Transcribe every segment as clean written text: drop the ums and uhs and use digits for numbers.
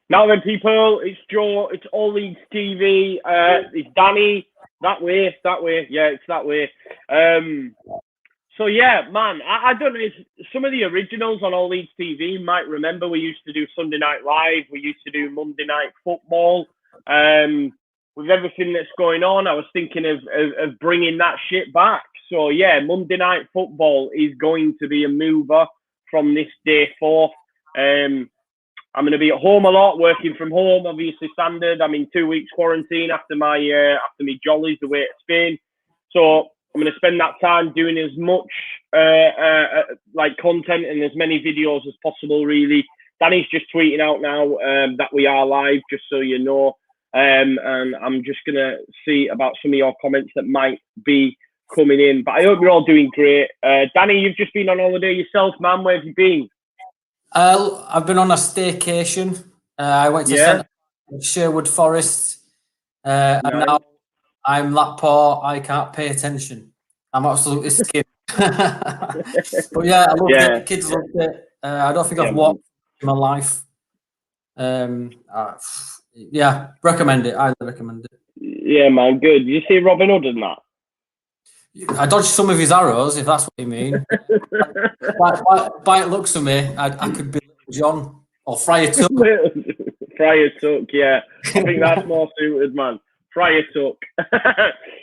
Now then, people, it's Joe, it's All Leeds TV, it's Danny, that way, yeah, it's that way. So yeah, man, I don't know if some of the originals on All Leeds TV might remember we used to do Sunday Night Live, we used to do Monday Night Football. With everything that's going on, I was thinking of bringing that shit back. So yeah, Monday Night Football is going to be a mover from this day forth. I'm going to be at home a lot, working from home, obviously standard. I'm in 2 weeks quarantine after my jollies away at Spain. So I'm going to spend that time doing as much like content and as many videos as possible, really. Danny's just tweeting out now that we are live, just so you know. And I'm just going to see about some of your comments that might be coming in. But I hope you're all doing great. Danny, you've just been on holiday yourself, man. Where have you been? I've been on a staycation. I went to Sherwood Forest, and now I'm that poor I can't pay attention. I'm absolutely skint. But yeah, I loved it. The kids loved it. I don't think I've walked in my life. Yeah, recommend it. I recommend it. Yeah, man, good. Did you see Robin Hood in that? I dodged some of his arrows, if that's what you mean. by it looks of me, I could be John or Friar Tuck. Friar Tuck, yeah. I think that's more suited, man. Friar Tuck.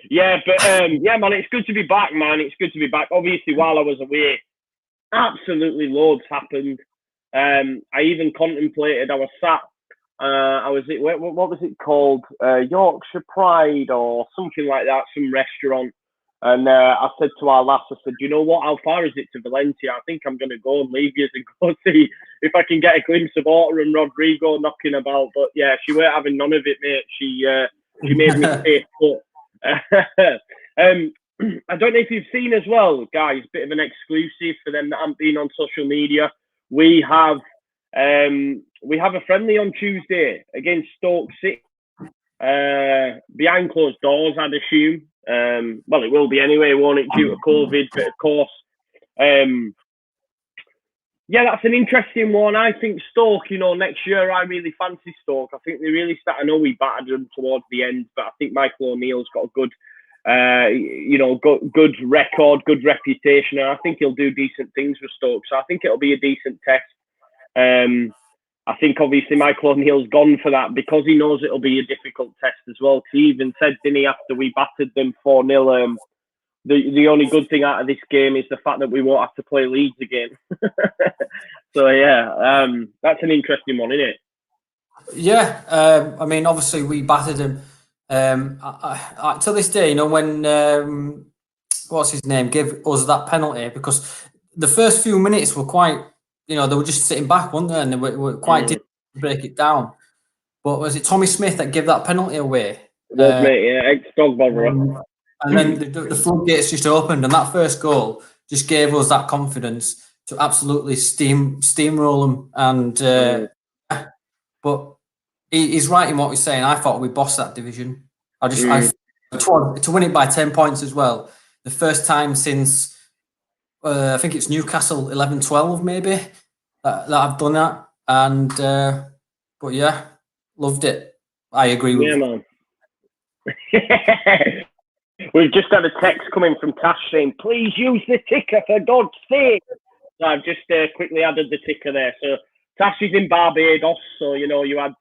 Yeah, but yeah, man, it's good to be back, man. It's good to be back. Obviously, while I was away, absolutely loads happened. I even contemplated, I was sat, what was it called? Yorkshire Pride or something like that, some restaurant. And I said to our lass, I said, you know what, how far is it to Valencia? I think I'm going to go and leave you and go see if I can get a glimpse of Orta and Rodrigo knocking about. But yeah, she weren't having none of it, mate. She made me stay put. I don't know if you've seen as well, guys, bit of an exclusive for them that haven't been on social media. We have a friendly on Tuesday against Stoke City. Behind closed doors, I'd assume. Well, it will be anyway, won't it, due to COVID, but of course. Yeah, that's an interesting one. I think Stoke, next year I really fancy Stoke. I think they really start. I know we battered them towards the end, but I think Michael O'Neill's got a good, good record, good reputation, and I think he'll do decent things with Stoke. So I think it'll be a decent test. I think obviously Michael O'Neill's gone for that because he knows it'll be a difficult test as well. He even said, didn't he, after we battered them 4-0, the only good thing out of this game is the fact that we won't have to play Leeds again. So yeah, that's an interesting one, isn't it? Yeah, I mean, obviously we battered him. To this day, when what's his name gave us that penalty, because the first few minutes were quite. They were just sitting back, weren't they? And they were quite difficult to break it down. But was it Tommy Smith that gave that penalty away? Ex-dog botherer. And then the floodgates just opened, and that first goal just gave us that confidence to absolutely steamroll them. And but he's right in what he's saying. I thought we bossed that division. To win it by 10 points as well. The first time since. I think it's Newcastle 11-12 maybe that I've done that, and but yeah, loved it. I agree with man. We've just had a text coming from Tash saying, please use the ticker for God's sake. So I've just quickly added the ticker there. So Tash is in Barbados, so you had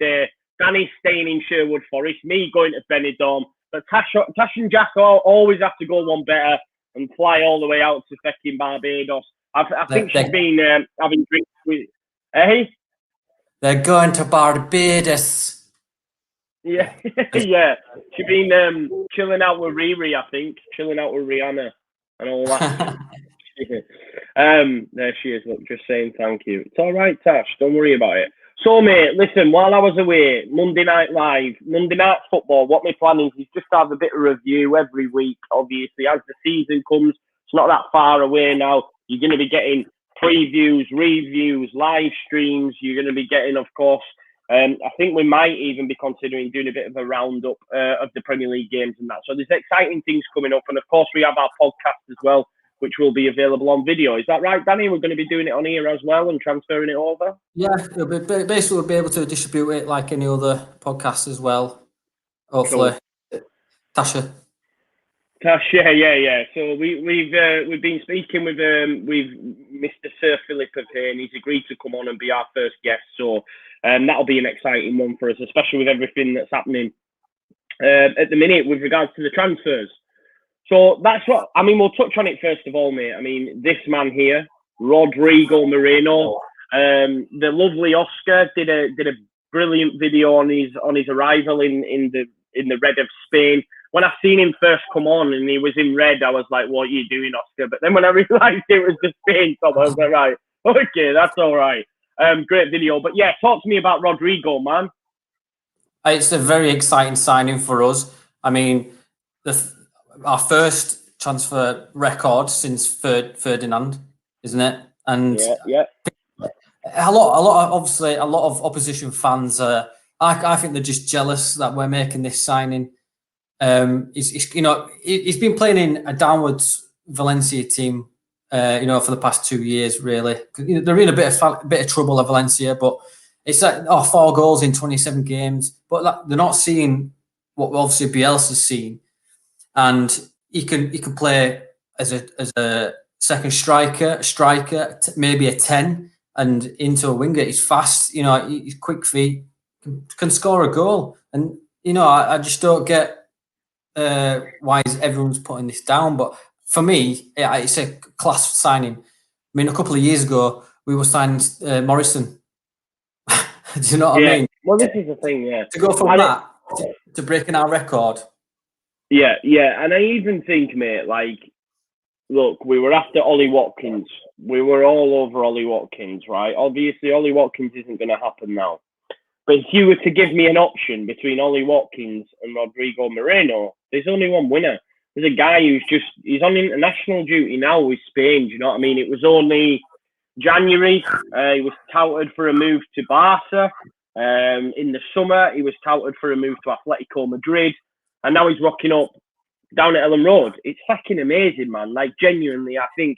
Danny staying in Sherwood Forest, me going to Benidorm, but Tash and Jack always have to go one better and fly all the way out to fucking Barbados. I think she's been having drinks with... Hey? They're going to Barbados. Yeah, yeah. She's been chilling out with Riri, I think. Chilling out with Rihanna and all that. There she is. Look, just saying thank you. It's all right, Tash. Don't worry about it. So, mate, listen, while I was away, Monday Night Live, Monday Night Football, what my plan is just to have a bit of review every week, obviously. As the season comes, it's not that far away now. You're going to be getting previews, reviews, live streams. You're going to be getting, of course, I think we might even be considering doing a bit of a roundup of the Premier League games and that. So there's exciting things coming up. And, of course, we have our podcast as well, which will be available on video. Is that right, Danny? We're going to be doing it on here as well and transferring it over? Yeah, basically we'll be able to distribute it like any other podcast as well. Hopefully. Cool. Tasha. Yeah. So we've been speaking with Mr. Sir Philip of here, and he's agreed to come on and be our first guest. So that'll be an exciting one for us, especially with everything that's happening at the minute with regards to the transfers. So that's what I mean. We'll touch on it first of all, mate. I mean, this man here, Rodrigo Moreno, the lovely Oscar did a brilliant video on his arrival in the red of Spain. When I seen him first come on and he was in red, I was like, "What are you doing, Oscar?" But then when I realised it was the Spain top, I was like, "Right, okay, that's all right." Great video. But yeah, talk to me about Rodrigo, man. It's a very exciting signing for us. I mean, our first transfer record since Ferdinand, isn't it? And yeah. A lot of opposition fans. I think they're just jealous that we're making this signing. He's been playing in a downwards Valencia team, for the past 2 years. Really, they're in a bit of trouble at Valencia, but it's like 4 goals in 27 games. But they're not seeing what obviously Bielsa's seen, and he can play as a second striker, maybe a 10, and into a winger. He's fast, he's quick feet, can score a goal, and I just don't get. Why is everyone's putting this down? But for me, it's a class signing. I mean, a couple of years ago, we were signing Morrison. Do you know what I mean? Well, this is the thing, yeah. To go from that to breaking our record. Yeah, and I even think, mate, like, look, we were after Ollie Watkins. We were all over Ollie Watkins, right? Obviously, Ollie Watkins isn't going to happen now. But if you were to give me an option between Ollie Watkins and Rodrigo Moreno, there's only one winner. There's a guy he's on international duty now with Spain. Do you know what I mean? It was only January. He was touted for a move to Barca. In the summer, he was touted for a move to Atletico Madrid. And now he's rocking up down at Ellen Road. It's fucking amazing, man. Like, genuinely, I think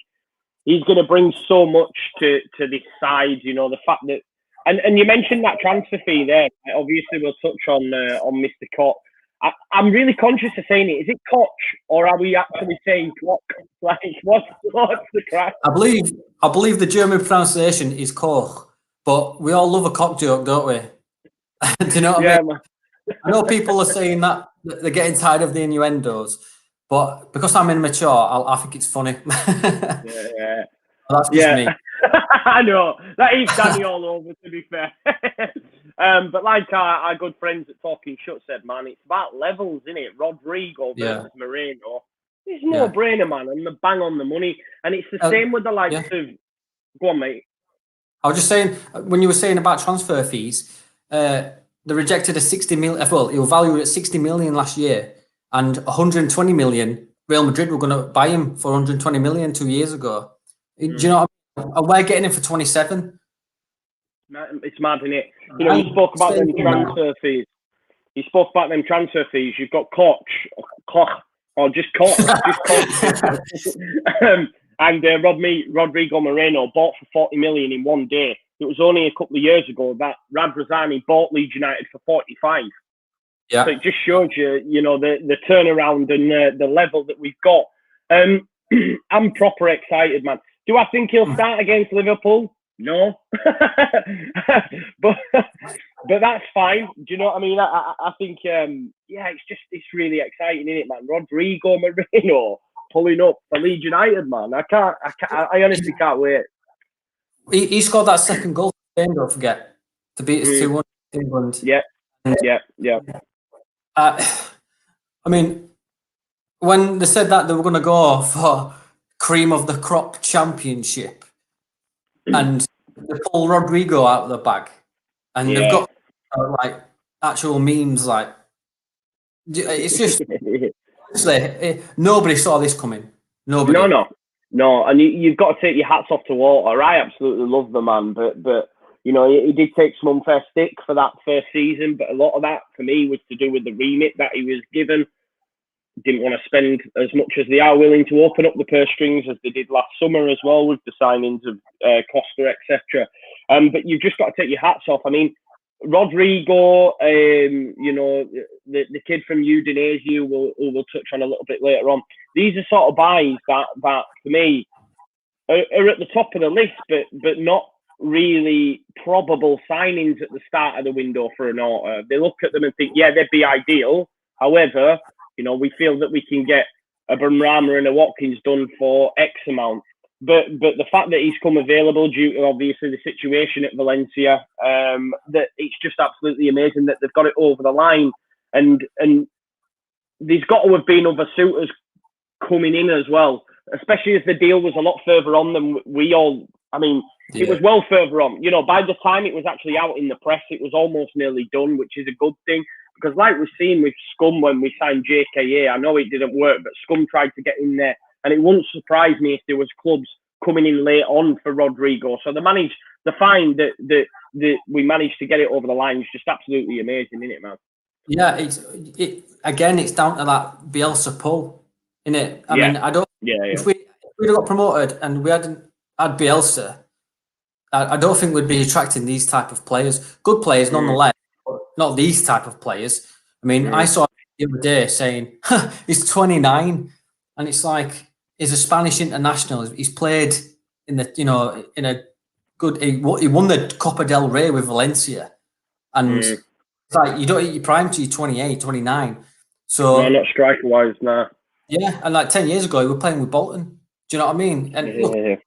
he's going to bring so much to this side. The fact that And you mentioned that transfer fee there. Obviously, we'll touch on Mr. Koch. I'm really conscious of saying it. Is it Koch or are we actually saying Koch? Like, what's the crack? I believe the German pronunciation is Koch, but we all love a cock joke, don't we? Do you know what I mean? Man. I know people are saying that they're getting tired of the innuendos, but because I'm immature, I think it's funny. Yeah. That's just me. I know that is Danny all over, to be fair. But like our good friends at Talking Shut said, man, it's about levels, isn't it? Rodrigo versus Moreno. It's no brainer, man, and the bang on the money. And it's the same with the likes of. Go on, mate. I was just saying, when you were saying about transfer fees, they rejected a 60 million. Well, it was valued at 60 million last year, and 120 million. Real Madrid were going to buy him for 120 million 2 years ago. Do you know what I mean? And we're getting him for 27. It's mad, isn't it? You spoke about them transfer fees. You've got Koch, or just Koch. And Rodrigo Moreno bought for 40 million in one day. It was only a couple of years ago that Radrizzani bought Leeds United for 45. Yeah. So it just shows you, the turnaround and the level that we've got. I'm proper excited, man. Do I think he'll start against Liverpool? No. but that's fine. Do you know what I mean? I think, it's really exciting, isn't it, man? Rodrigo Moreno pulling up for Leeds United, man. I honestly can't wait. He scored that second goal for Spain, don't forget, to beat us 2-1 England. Yeah. I mean, when they said that they were going to go for cream of the crop championship and they pull Rodrigo out of the bag and they've got like actual memes, like it's just honestly, nobody saw this coming. Nobody. No, and you've got to take your hats off to Walter. I absolutely love the man, but he did take some unfair stick for that first season, but a lot of that for me was to do with the remit that he was given. didn't want to spend as much as they are willing to open up the purse strings as they did last summer as well with the signings of Costa, etc. But you've just got to take your hats off. I mean, Rodrigo, you know, the kid from Udinese, who we'll touch on a little bit later on. These are sort of buys that for me are at the top of the list, but not really probable signings at the start of the window for an auto. They look at them and think, yeah, they'd be ideal. However, you know, we feel that we can get a Benrahma and a Watkins done for X amount. But the fact that he's come available due to obviously the situation at Valencia, that it's just absolutely amazing that they've got it over the line. And there's got to have been other suitors coming in as well, especially as the deal was a lot further on than we all. I mean, It was well further on. You know, by the time it was actually out in the press, it was almost nearly done, which is a good thing. Because like we've seen with Scum when we signed JKA, I know it didn't work, but Scum tried to get in there. And it wouldn't surprise me if there was clubs coming in late on for Rodrigo. So the find that we managed to get it over the line is just absolutely amazing, isn't it, man? Yeah, it's down to that Bielsa pull, isn't it? I mean, I don't. Yeah. If we'd got promoted and we hadn't had Bielsa, I don't think we'd be attracting these type of players. Good players, nonetheless, but not these type of players. I mean, I saw the other day saying he's 29, and it's like he's a Spanish international. He's played in a good. He won the Copa del Rey with Valencia, and it's like you don't eat your prime till you're 28, 29. So no, not striker wise, nah. Yeah, and like 10 years ago, we were playing with Bolton. Do you know what I mean? And look,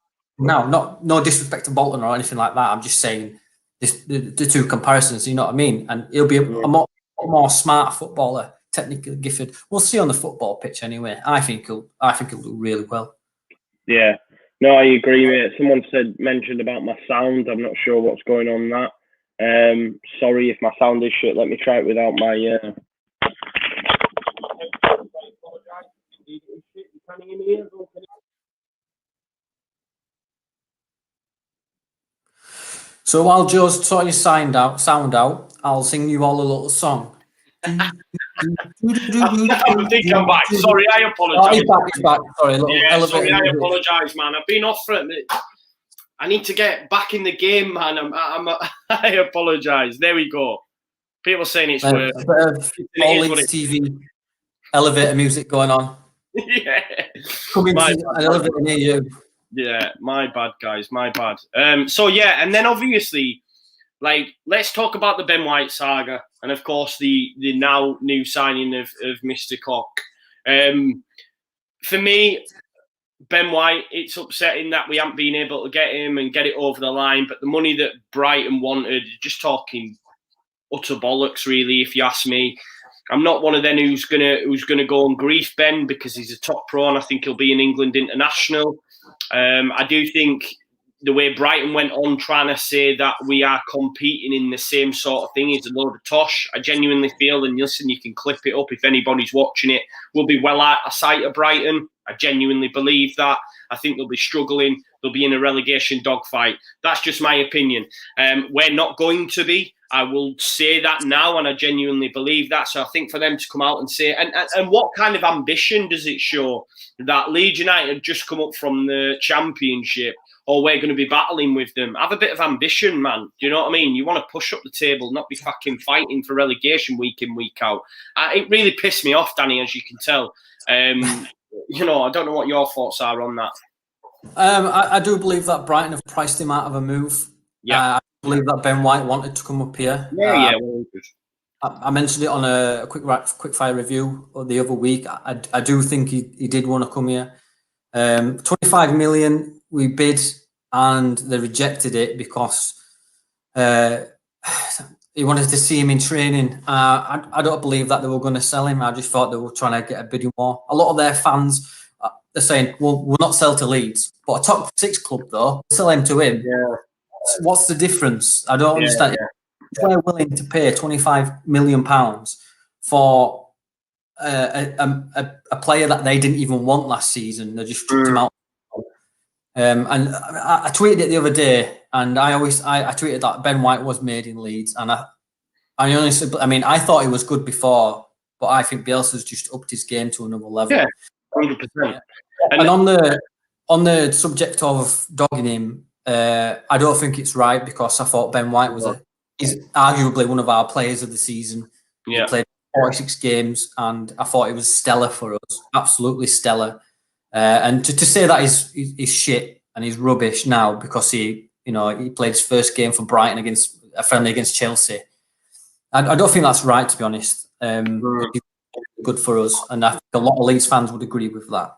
no disrespect to Bolton or anything like that. I'm just saying the two comparisons. You know what I mean? And he'll be a more smart footballer, technically gifted. We'll see on the football pitch anyway. I think he'll do really well. Yeah, no, I agree, mate. Someone mentioned about my sound. I'm not sure what's going on that. Sorry if my sound is shit. Let me try it without my. So while Joe's sorting his sound out, I'll sing you all a little song. I think I'm back. Sorry, I apologise. He's back. Sorry, sorry, I apologise, man. I've been off for it. I need to get back in the game, man. I apologise. There we go. People saying it's worth. All Leeds TV elevator music going on. Yeah. Coming to an elevator near you. Yeah, my bad, guys. My bad. And then obviously, like, let's talk about the Ben White saga, and of course the now new signing of Mr. Koch. For me, Ben White, it's upsetting that we haven't been able to get him and get it over the line. But the money that Brighton wanted, just talking utter bollocks, really, if you ask me. I'm not one of them who's gonna go and grief Ben because he's a top pro and I think he'll be an England international. I do think the way Brighton went on trying to say that we are competing in the same sort of thing is a load of tosh. I genuinely feel, and listen, you can clip it up if anybody's watching it, we'll be well out of sight of Brighton. I genuinely believe that. I think they'll be struggling. They'll be in a relegation dogfight. That's just my opinion. We're not going to be. I will say that now, and I genuinely believe that. So I think for them to come out and say, and what kind of ambition does it show that Leeds United just come up from the Championship, or we're going to be battling with them? Have a bit of ambition, man. Do you know what I mean? You want to push up the table, not be fucking fighting for relegation week in, week out. It really pissed me off, Danny, as you can tell. I don't know what your thoughts are on that. I do believe that Brighton have priced him out of a move. Yeah. I believe that Ben White wanted to come up here. Yeah. I mentioned it on a quick fire review the other week. I do think he did want to come here. 25 million we bid and they rejected it because he wanted to see him in training. I don't believe that they were going to sell him. I just thought they were trying to get a bidding war. A lot of their fans, they're saying, well, we'll not sell to Leeds. But a top 6 club, though, sell him to him. Yeah. What's the difference? I don't understand. Yeah. If they're willing to pay £25 million for a player that they didn't even want last season, they just stripped him out. And I tweeted it the other day, and I tweeted that Ben White was made in Leeds, and I honestly, I mean, I thought he was good before but I think Bielsa's just upped his game to another level. Yeah, 100%. And on the subject of dogging him, I don't think it's right, because I thought Ben White is arguably one of our players of the season. Yeah. He played 46 games, and I thought he was stellar for us, absolutely stellar. And to say that he's shit and he's rubbish now because he played his first game for Brighton against a friendly against Chelsea, I don't think that's right, to be honest. He's good for us, and I think a lot of Leeds fans would agree with that.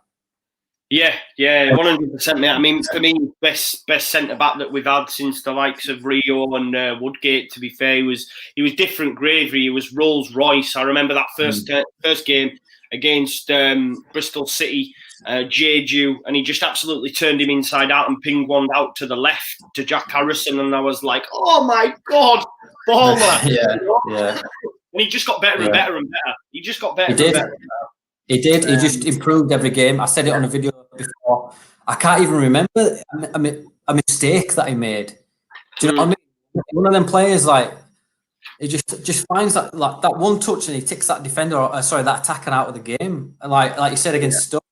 Yeah, 100%, mate. I mean, for me, best centre back that we've had since the likes of Rio and Woodgate. To be fair, he was different gravy. He was Rolls Royce. I remember that first game against Bristol City, Jeju, and he just absolutely turned him inside out and pinged one out to the left to Jack Harrison, and I was like, oh my god, baller! yeah. And he just got better and better and better. He just got better. He did. And better. He did. He just improved every game. I said it on a video before. I can't even remember a mistake that he made. Do you know what I mean? One of them players, like, he just finds that one touch and he takes that defender, that attacker out of the game. And like you said, against Stoke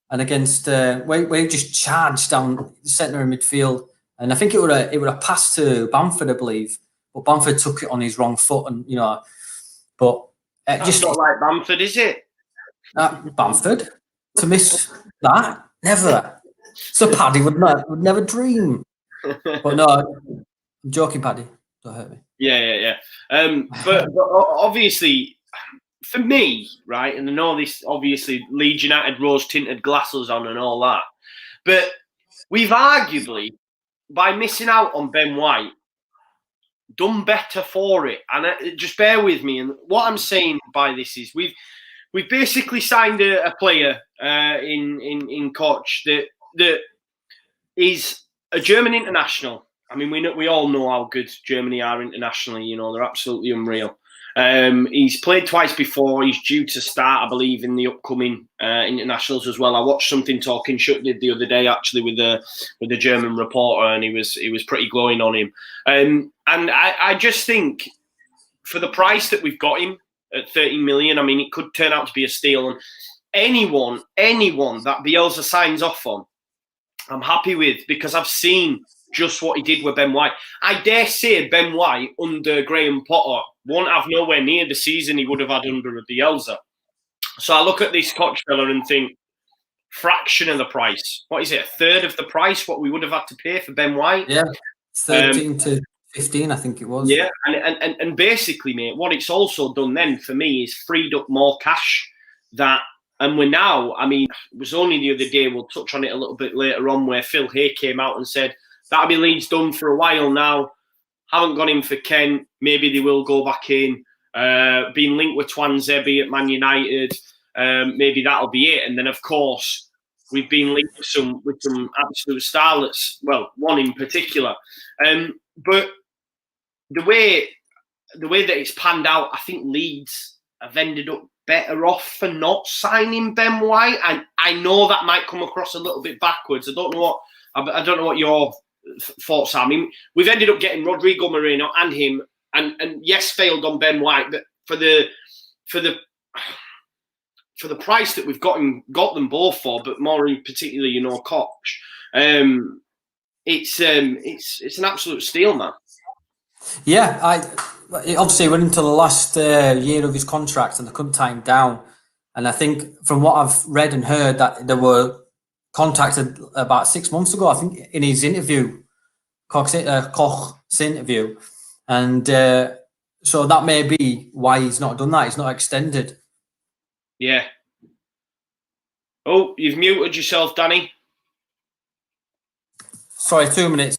and against where he just charged down the centre of midfield. And I think it would have passed to Bamford, I believe, but Bamford took it on his wrong foot, and but That's just not like Bamford, is it? Bamford to miss that, never. So Paddy would never dream. But no, I'm joking, Paddy. Don't hurt me. Yeah. But obviously, for me, right, and I know this, obviously, Leeds United rose-tinted glasses on and all that, but we've arguably, by missing out on Ben White, done better for it. And just bear with me. And what I'm saying by this is we've basically signed a player in Koch that is a German international. I mean, we all know how good Germany are internationally. They're absolutely unreal. He's played twice before. He's due to start, I believe, in the upcoming internationals as well. I watched something Talking Shut did the other day, actually, with the German reporter, and he was pretty glowing on him. And I just think, for the price that we've got him at 30 million, I mean, it could turn out to be a steal. And anyone that Bielsa signs off on, I'm happy with, because I've seen just what he did with Ben White. I dare say Ben White under Graham Potter won't have nowhere near the season he would have had under a Bielsa. So I look at this Koch fella and think, fraction of the price. What is it? A third of the price what we would have had to pay for Ben White? Yeah, 13 to 15, I think it was. Yeah, and basically, mate, what it's also done then for me is freed up more cash and we're now, I mean, it was only the other day, we'll touch on it a little bit later on, where Phil Hay came out and said, that'll be Leeds done for a while now. Haven't gone in for Kent. Maybe they will go back in. Been linked with Twanzebe at Man United. Maybe that'll be it. And then, of course, we've been linked with some absolute starlets. Well, one in particular. But the way that it's panned out, I think Leeds have ended up better off for not signing Ben White. And I know that might come across a little bit backwards. I don't know what your thoughts are. I mean, we've ended up getting Rodrigo Moreno and him, and yes, failed on Ben White, but for the price that we've got them both for, but more in particular, Koch, it's an absolute steal, man. Yeah, it obviously went into the last year of his contract, and they couldn't tie him down. And I think, from what I've read and heard, that they were contacted about 6 months ago, I think, in his interview, Koch's interview. And so that may be why he's not done that. He's not extended. Yeah. Oh, you've muted yourself, Danny. Sorry, 2 minutes.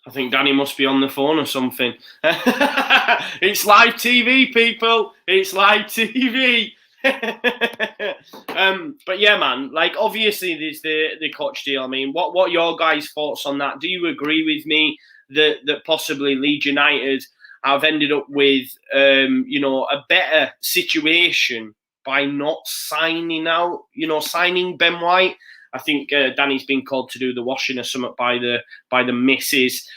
I think Danny must be on the phone or something. It's live TV, people. It's live TV. But yeah, man, like, obviously there's the Koch deal. I mean, what are your guys' thoughts on that? Do you agree with me that possibly Leeds United have ended up with a better situation by not signing Ben White? I think Danny's been called to do the washing or something by the missus.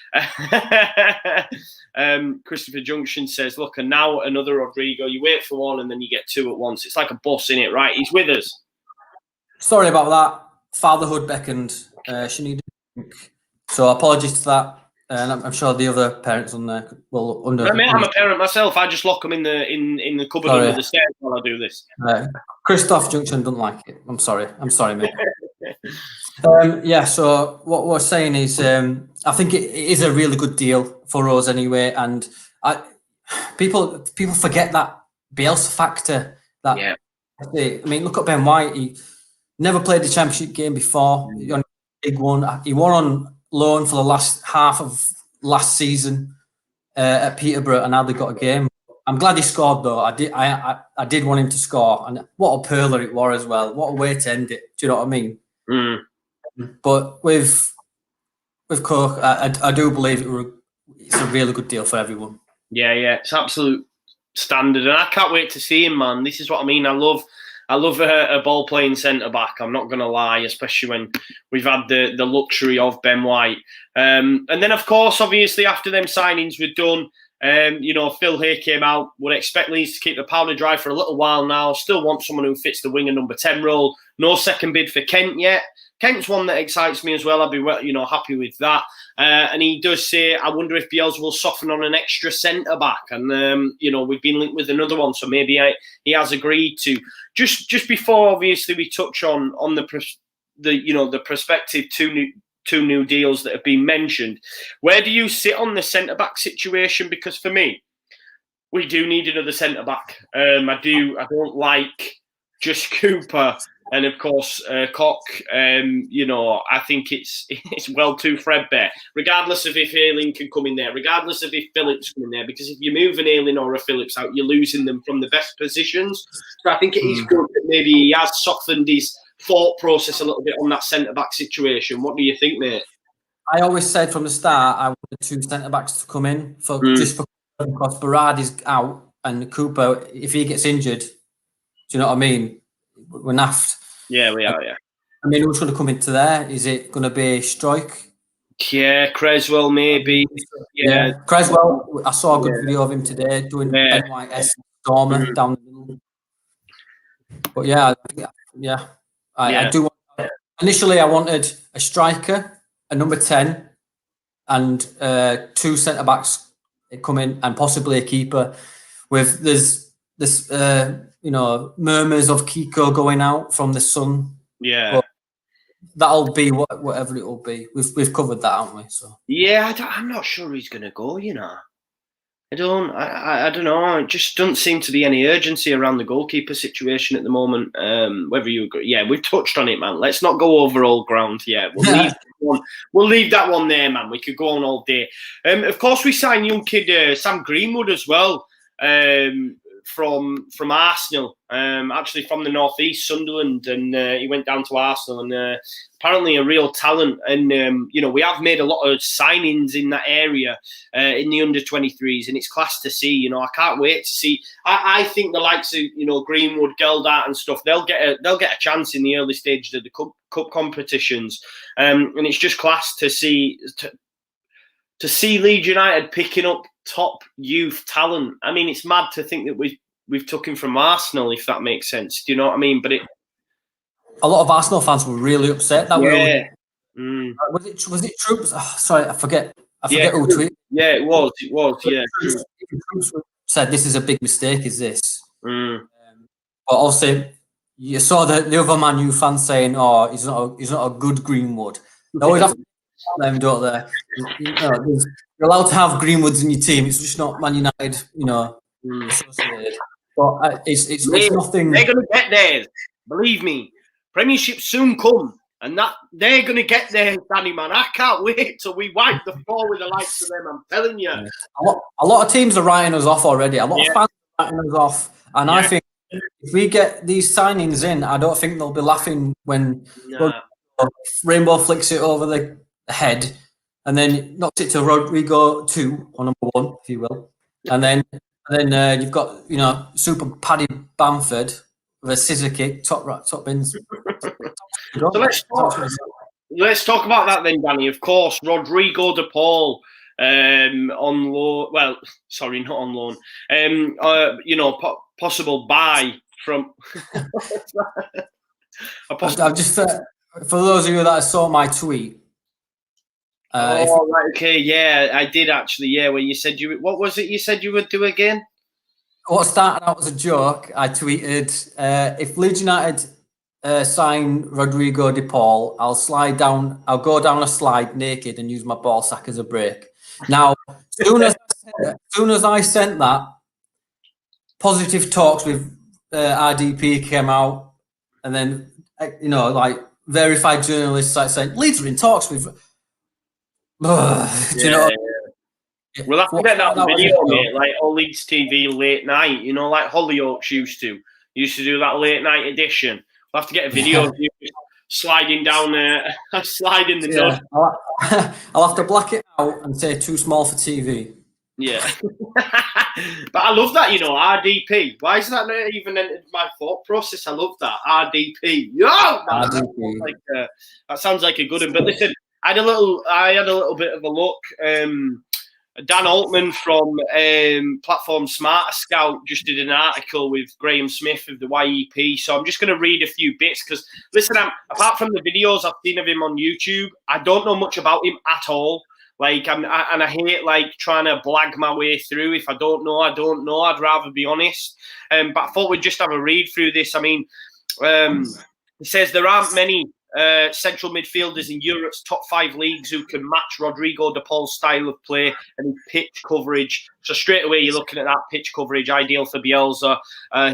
Christopher Junction says, look, and now another Rodrigo. You wait for one and then you get two at once. It's like a bus, innit? Right? He's with us. Sorry about that. Fatherhood beckoned. She needed a drink. So apologies to that. And I'm sure the other parents on there will I'm a parent myself. I just lock them in the cupboard under the stairs while I do this. Christoph Junction doesn't like it. I'm sorry, mate. So what we're saying is, I think it is a really good deal for us anyway. And people forget that Bielsa factor. I mean, look at Ben White. He never played the championship game before. Big one. He won on loan for the last half of last season at Peterborough, and now they got a game. I'm glad he scored though. I did want him to score, and what a pearler it was as well. What a way to end it. Do you know what I mean? But with Cook, I do believe it's a really good deal for everyone. Yeah, it's absolute standard, and I can't wait to see him, man. This is what I mean. I love a ball playing centre back. I'm not going to lie, especially when we've had the luxury of Ben White. And then, of course, obviously after them signings were done, Phil Hay came out. Would expect Leeds to keep the powder dry for a little while now. Still want someone who fits the winger number 10 role. No second bid for Kent yet. Kent's one that excites me as well. I'd be happy with that. And he does say, I wonder if Bielsa will soften on an extra centre back. And we've been linked with another one, so maybe he has agreed to. Just before, obviously, we touch on the prospective two new deals that have been mentioned. Where do you sit on the centre back situation? Because for me, we do need another centre back. I don't like just Cooper. And of course, Koch, I think it's well too threadbare, regardless of if Ayling can come in there, regardless of if Phillips come in there, because if you move an Ayling or a Phillips out, you're losing them from the best positions. So I think it is good that maybe he has softened his thought process a little bit on that centre-back situation. What do you think, mate? I always said from the start I wanted two centre-backs to come in because Barad is out and Cooper, if he gets injured, do you know what I mean? We're naffed. Yeah, we are, yeah. I mean, who's going to come into there? Is it going to be Struijk? Yeah, Creswell maybe. Yeah. Creswell, I saw a good video of him today doing NYS Stormer down the middle. But I do want, initially I wanted a striker, a number 10, and two centre-backs come in, and possibly a keeper. With there's murmurs of Kiko going out from the Sun. Yeah. But that'll be whatever it will be. We've covered that, haven't we? So I'm not sure he's going to go. I don't know. It just doesn't seem to be any urgency around the goalkeeper situation at the moment. Whether you agree, we've touched on it, man. Let's not go over old ground yet. We'll leave that one there, man. We could go on all day. Of course, we signed young kid Sam Greenwood as well. From Arsenal, actually from the northeast, Sunderland, and he went down to Arsenal, and apparently a real talent. And we have made a lot of signings in that area in the under-23s, and it's class to see. I can't wait to see. I think the likes of Greenwood, Geldart, and stuff, they'll get a chance in the early stages of the cup competitions, and it's just class to see Leeds United picking up top youth talent. I mean, it's mad to think that we've took him from Arsenal, if that makes sense. Do you know what I mean? But a lot of Arsenal fans were really upset that way. Was it Troops? Oh, sorry, I forget who tweeted. Yeah, it was. Yeah, Troops said this is a big mistake. Is this? But also, you saw the other Man U fans saying, "Oh, he's not a good Greenwood." They always have them, don't they? You're allowed to have Greenwoods in your team. It's just not Man United, associated. But it's nothing. They're going to get there. Believe me. Premiership soon come. And that they're going to get there, Danny, man. I can't wait till we wipe the floor with the likes of them. I'm telling you. A lot of teams are writing us off already. A lot of fans are writing us off. And I think if we get these signings in, I don't think they'll be laughing when Rainbow flicks it over the head and then knocks it to Rodrigo 2 or number 1, if you will. And then you've got, Super Paddy Bamford, with a scissor kick, top bins. So let's talk about that then, Danny. Of course, Rodrigo de Paul on loan. Well, sorry, not on loan. Possible buy from. I've just for those of you that saw my tweet. Right, okay, yeah, I did actually. Yeah, where you said what was it you said you would do again? What started out as a joke, I tweeted, if Leeds United sign Rodrigo de Paul, I'll go down a slide naked and use my ball sack as a brake. Now, soon as I sent that, positive talks with RDP came out, and then, verified journalists started saying, Leeds are in talks with... do you know? We'll have to get that video, mate, like all Leeds TV late night, like Hollyoaks used to do that late night edition. We'll have to get a video of you sliding down there, sliding the nut. I'll have to black it out and say too small for TV. Yeah. But I love that, RDP. Why is that not even entered my thought process? I love that. RDP. RDP. That sounds like a good one. But listen, I had a little bit of a look. Dan Altman from platform Smarter Scout just did an article with Graham Smith of the YEP. So I'm just going to read a few bits because, listen, apart from the videos I've seen of him on YouTube, I don't know much about him at all. And I hate trying to blag my way through. If I don't know, I don't know. I'd rather be honest. But I thought we'd just have a read through this. I mean, it says there aren't many central midfielders in Europe's top 5 leagues who can match Rodrigo de Paul's style of play and his pitch coverage. So straight away you're looking at that pitch coverage, ideal for Bielsa.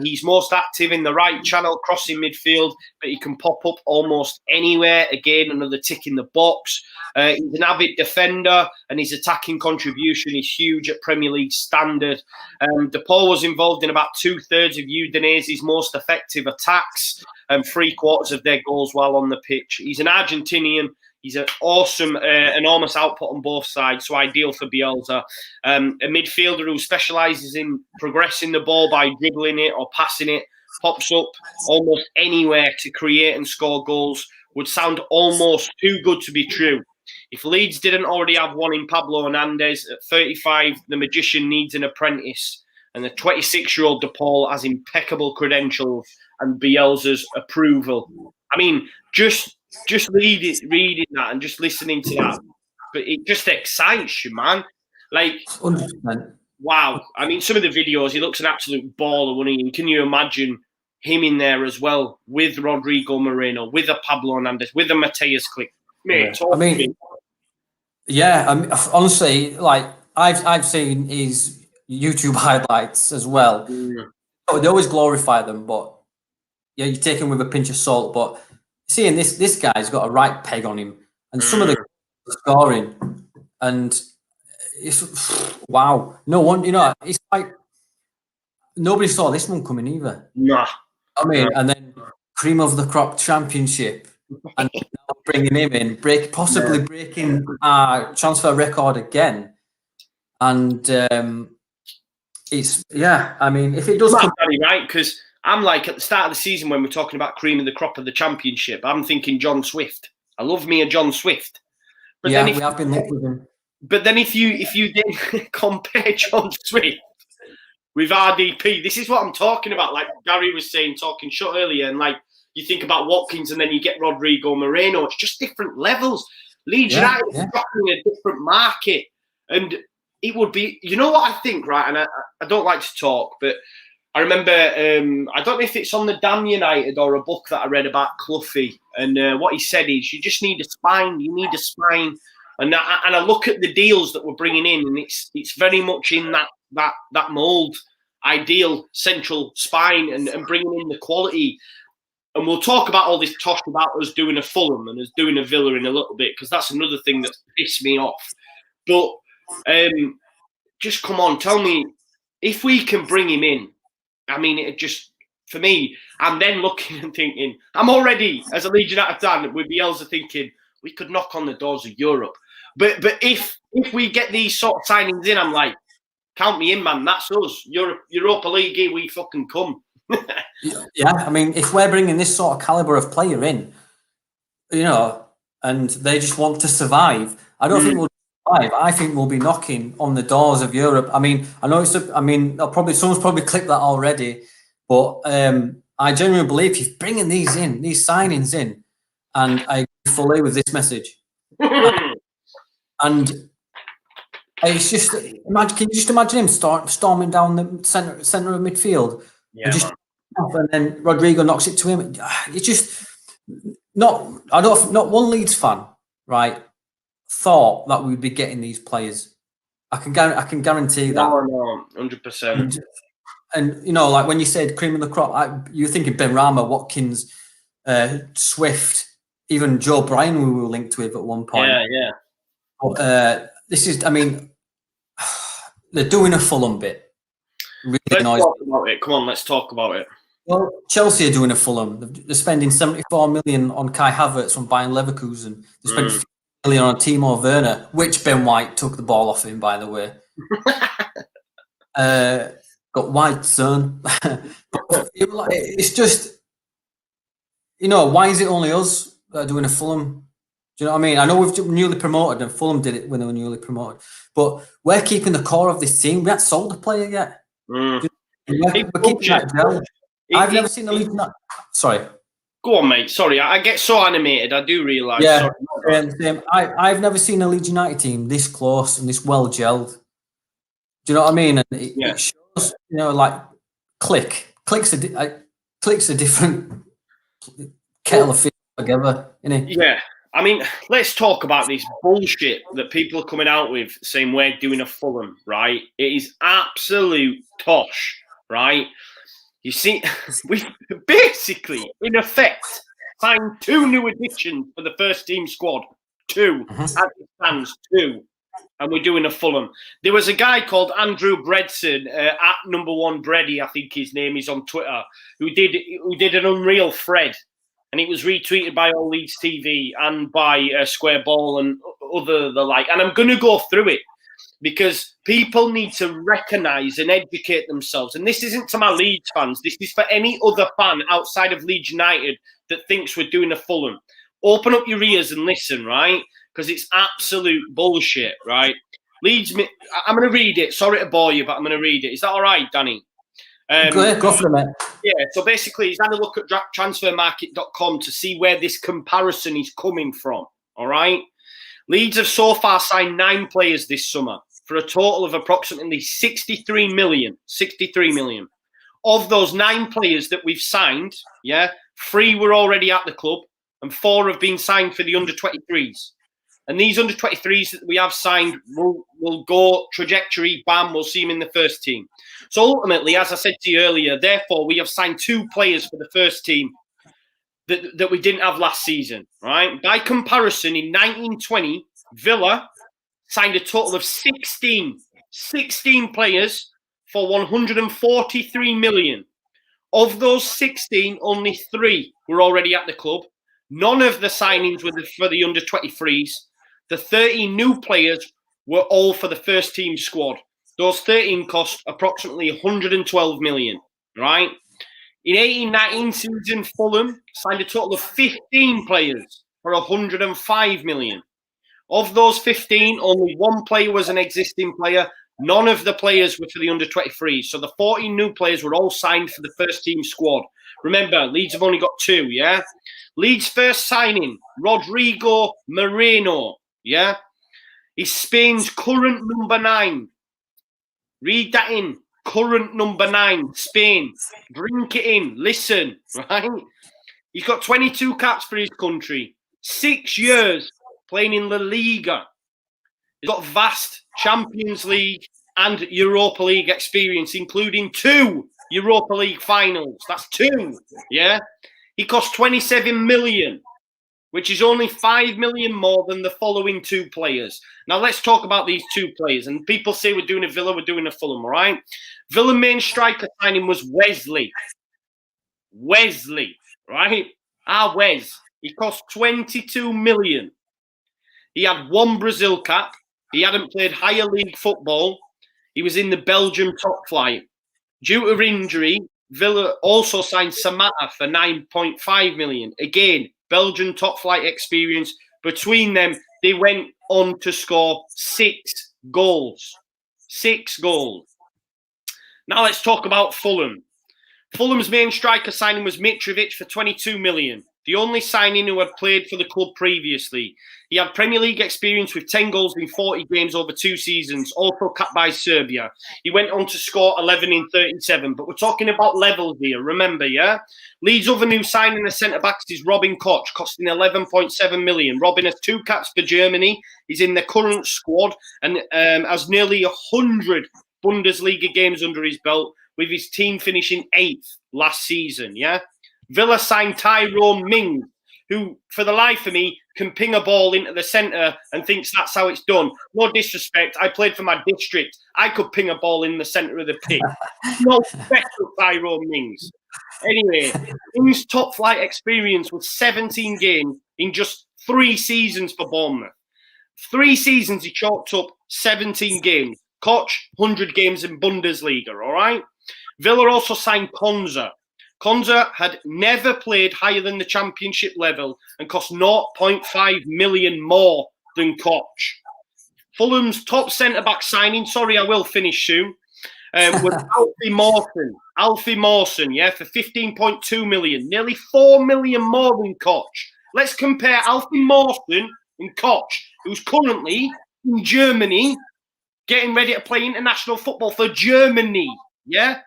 He's most active in the right channel, crossing midfield, but he can pop up almost anywhere. Again, another tick in the box. He's an avid defender, and his attacking contribution is huge at Premier League standard. De Paul was involved in about 2/3 of Udinese's most effective attacks and 3/4 of their goals while on the pitch. He's an Argentinian. He's an awesome, enormous output on both sides, so ideal for Bielsa. A midfielder who specialises in progressing the ball by dribbling it or passing it, pops up almost anywhere to create and score goals, would sound almost too good to be true. If Leeds didn't already have one in Pablo Hernandez, at 35, the magician needs an apprentice. And the 26-year-old De Paul has impeccable credentials and Bielsa's approval. I mean, just reading that and just listening to that, but it just excites you, man. 100%. Wow. I mean, some of the videos, he looks an absolute baller, wouldn't he? And can you imagine him in there as well with Rodrigo Moreno, with a Pablo Hernandez, with a Mateus Click? Mate, honestly, I've seen his YouTube highlights as well. They always glorify them, but yeah, you take him with a pinch of salt. But seeing this guy's got a right peg on him, and some of the scoring, and it's wow. No one, it's like nobody saw this one coming either. Nah. I mean, and then cream of the crop championship, and now bringing him in, possibly breaking our transfer record again, and it's I mean, if it does come right, because I'm like at the start of the season when we're talking about cream of the crop of the championship, I'm thinking John Swift. I love me a John Swift. But then we have been lucky with him. But then if you then compare John Swift with RDP, this is what I'm talking about. Like Gary was saying, talking short earlier, and you think about Watkins and then you get Rodrigo Moreno. It's just different levels. Leeds United is dropping a different market. And it would be, you know what I think, right? And I don't like to talk, but I remember, I don't know if it's on the Damn United or a book that I read about Cloughy. And what he said is, you just need a spine. You need a spine. And I look at the deals that we're bringing in, and it's very much in that mould. Ideal central spine and bringing in the quality. And we'll talk about all this tosh about us doing a Fulham and us doing a Villa in a little bit, because that's another thing that's pissed me off. But just come on, tell me, if we can bring him in, I mean, it just, for me, I'm then looking and thinking, I'm already, as a Leeds United fan, with Bielsa thinking, we could knock on the doors of Europe. But if we get these sort of signings in, I'm like, count me in, man. That's us. Europa League, we fucking come. Yeah, I mean, if we're bringing this sort of caliber of player in, and they just want to survive, I don't think we'll survive. I think we'll be knocking on the doors of Europe. I mean, I know someone's probably clicked that already, but I genuinely believe he's bringing these signings in, and I agree fully with this message. And it's just imagine. Can you just imagine him storming down the center of midfield? Yeah, and then Rodrigo knocks it to him. It's just not one Leeds fan, right, thought that we'd be getting these players. I can guarantee that. No, 100%. And like when you said cream of the crop, you're thinking Benrahma, Watkins, Swift, even Joe Bryan we were linked with at one point. Yeah. But this is, I mean, they're doing a Fulham bit. Really let's talk about it. Come on, let's talk about it. Well, Chelsea are doing a Fulham. They're spending 74 million on Kai Havertz from Bayern Leverkusen. They spent 50 million on Timo Werner, which Ben White took the ball off him, by the way. Got White, son. But it's just, why is it only us that are doing a Fulham? Do you know what I mean? I know we've newly promoted, and Fulham did it when they were newly promoted. But we're keeping the core of this team. We haven't sold a player yet. We're keeping that gel. I've never seen a Leeds United. Sorry. Go on, mate. Sorry, I get so animated. I do realise. Yeah, same. I've never seen a Leeds United team this close and this well gelled. Do you know what I mean? And it shows, like clicks a different kettle of fish together, innit? Yeah. I mean, let's talk about this bullshit that people are coming out with saying we're doing a Fulham, right? It is absolute tosh, right? You see, we've basically, in effect, signed 2 new additions for the first team squad. 2. As it stands, 2. And we're doing a Fulham. There was a guy called Andrew Bredson, at #1 Breddy, I think his name is on Twitter, who did an unreal thread. And it was retweeted by All Leeds TV and by Square Ball and the like. And I'm going to go through it because people need to recognise and educate themselves. And this isn't to my Leeds fans. This is for any other fan outside of Leeds United that thinks we're doing a Fulham. Open up your ears and listen, right? Because it's absolute bullshit, right? Leeds, I'm going to read it. Sorry to bore you, but I'm going to read it. Is that all right, Danny? Go for it, mate. Yeah, so basically he's had a look at transfermarket.com to see where this comparison is coming from, all right? Leeds have so far signed 9 players this summer for a total of approximately 63 million. 63 million. Of those 9 players that we've signed, 3 were already at the club and 4 have been signed for the under-23s. And these under-23s that we have signed will go trajectory, bam, we'll see them in the first team. So ultimately, as I said to you earlier, therefore, we have signed 2 players for the first team that we didn't have last season, right? By comparison, in 1920, Villa signed a total of 16 players for 143 million. Of those 16, only 3 were already at the club. None of the signings were for the under-23s. The 13 new players were all for the first team squad. Those 13 cost approximately 112 million, right? In 18-19 season, Fulham signed a total of 15 players for 105 million. Of those 15, only 1 player was an existing player. None of the players were for the under-23s. So the 14 new players were all signed for the first team squad. Remember, Leeds have only got 2, yeah? Leeds' first signing, Rodrigo Moreno, yeah? He's Spain's current number 9. Read that in. Current number 9, Spain. Drink it in. Listen, right? He's got 22 caps for his country. 6 years playing in La Liga. He's got vast Champions League and Europa League experience, including 2 Europa League finals. That's 2, yeah? He cost 27 million, which is only 5 million more than the following 2 players. Now, let's talk about these 2 players. And people say we're doing a Villa, we're doing a Fulham, all right? Villa main striker signing was Wesley. Wesley, right? Wes. He cost 22 million. He had 1 Brazil cap. He hadn't played higher league football. He was in the Belgium top flight. Due to injury, Villa also signed Samatta for 9.5 million. Again, Belgian top flight experience. Between them, they went on to score 6 goals. 6 goals. Now let's talk about Fulham. Fulham's main striker signing was Mitrovic for 22 million. The only signing who had played for the club previously. He had Premier League experience with 10 goals in 40 games over 2 seasons, also capped by Serbia. He went on to score 11 in 37. But we're talking about levels here, remember, yeah? Leeds' other new signing the centre-backs is Robin Koch, costing 11.7 million. Robin has 2 caps for Germany. He's in the current squad and has nearly 100 Bundesliga games under his belt, with his team finishing 8th last season, yeah? Villa signed Tyrone Mings, who, for the life of me, can ping a ball into the centre and thinks that's how it's done. No disrespect, I played for my district. I could ping a ball in the centre of the pitch. No special Tyrone Mings. Anyway, Mings' top-flight experience was 17 games in just 3 seasons for Bournemouth. 3 seasons, he chalked up 17 games. Koch, 100 games in Bundesliga, all right? Villa also signed Konza. Konza had never played higher than the championship level and cost 0.5 million more than Koch. Fulham's top centre-back signing, sorry, I will finish soon, was Alfie Mawson. Alfie Mawson, yeah, for 15.2 million. Nearly 4 million more than Koch. Let's compare Alfie Mawson and Koch, who's currently in Germany getting ready to play international football for Germany, yeah?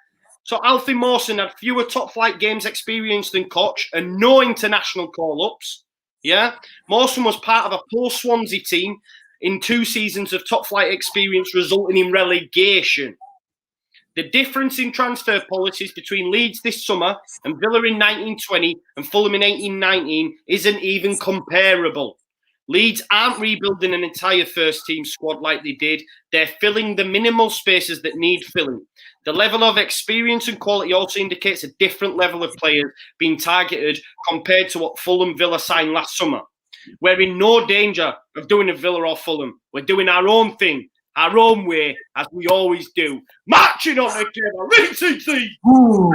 So Alfie Mawson had fewer top-flight games experience than Koch and no international call-ups. Yeah, Mawson was part of a post-Swansea team in 2 seasons of top-flight experience, resulting in relegation. The difference in transfer policies between Leeds this summer and Villa in 1920 and Fulham in 1819 isn't even comparable. Leeds aren't rebuilding an entire first-team squad like they did. They're filling the minimal spaces that need filling. The level of experience and quality also indicates a different level of players being targeted compared to what Fulham Villa signed last summer. We're in no danger of doing a Villa or Fulham. We're doing our own thing, our own way, as we always do. Marching on together, Leeds Utd! Ooh,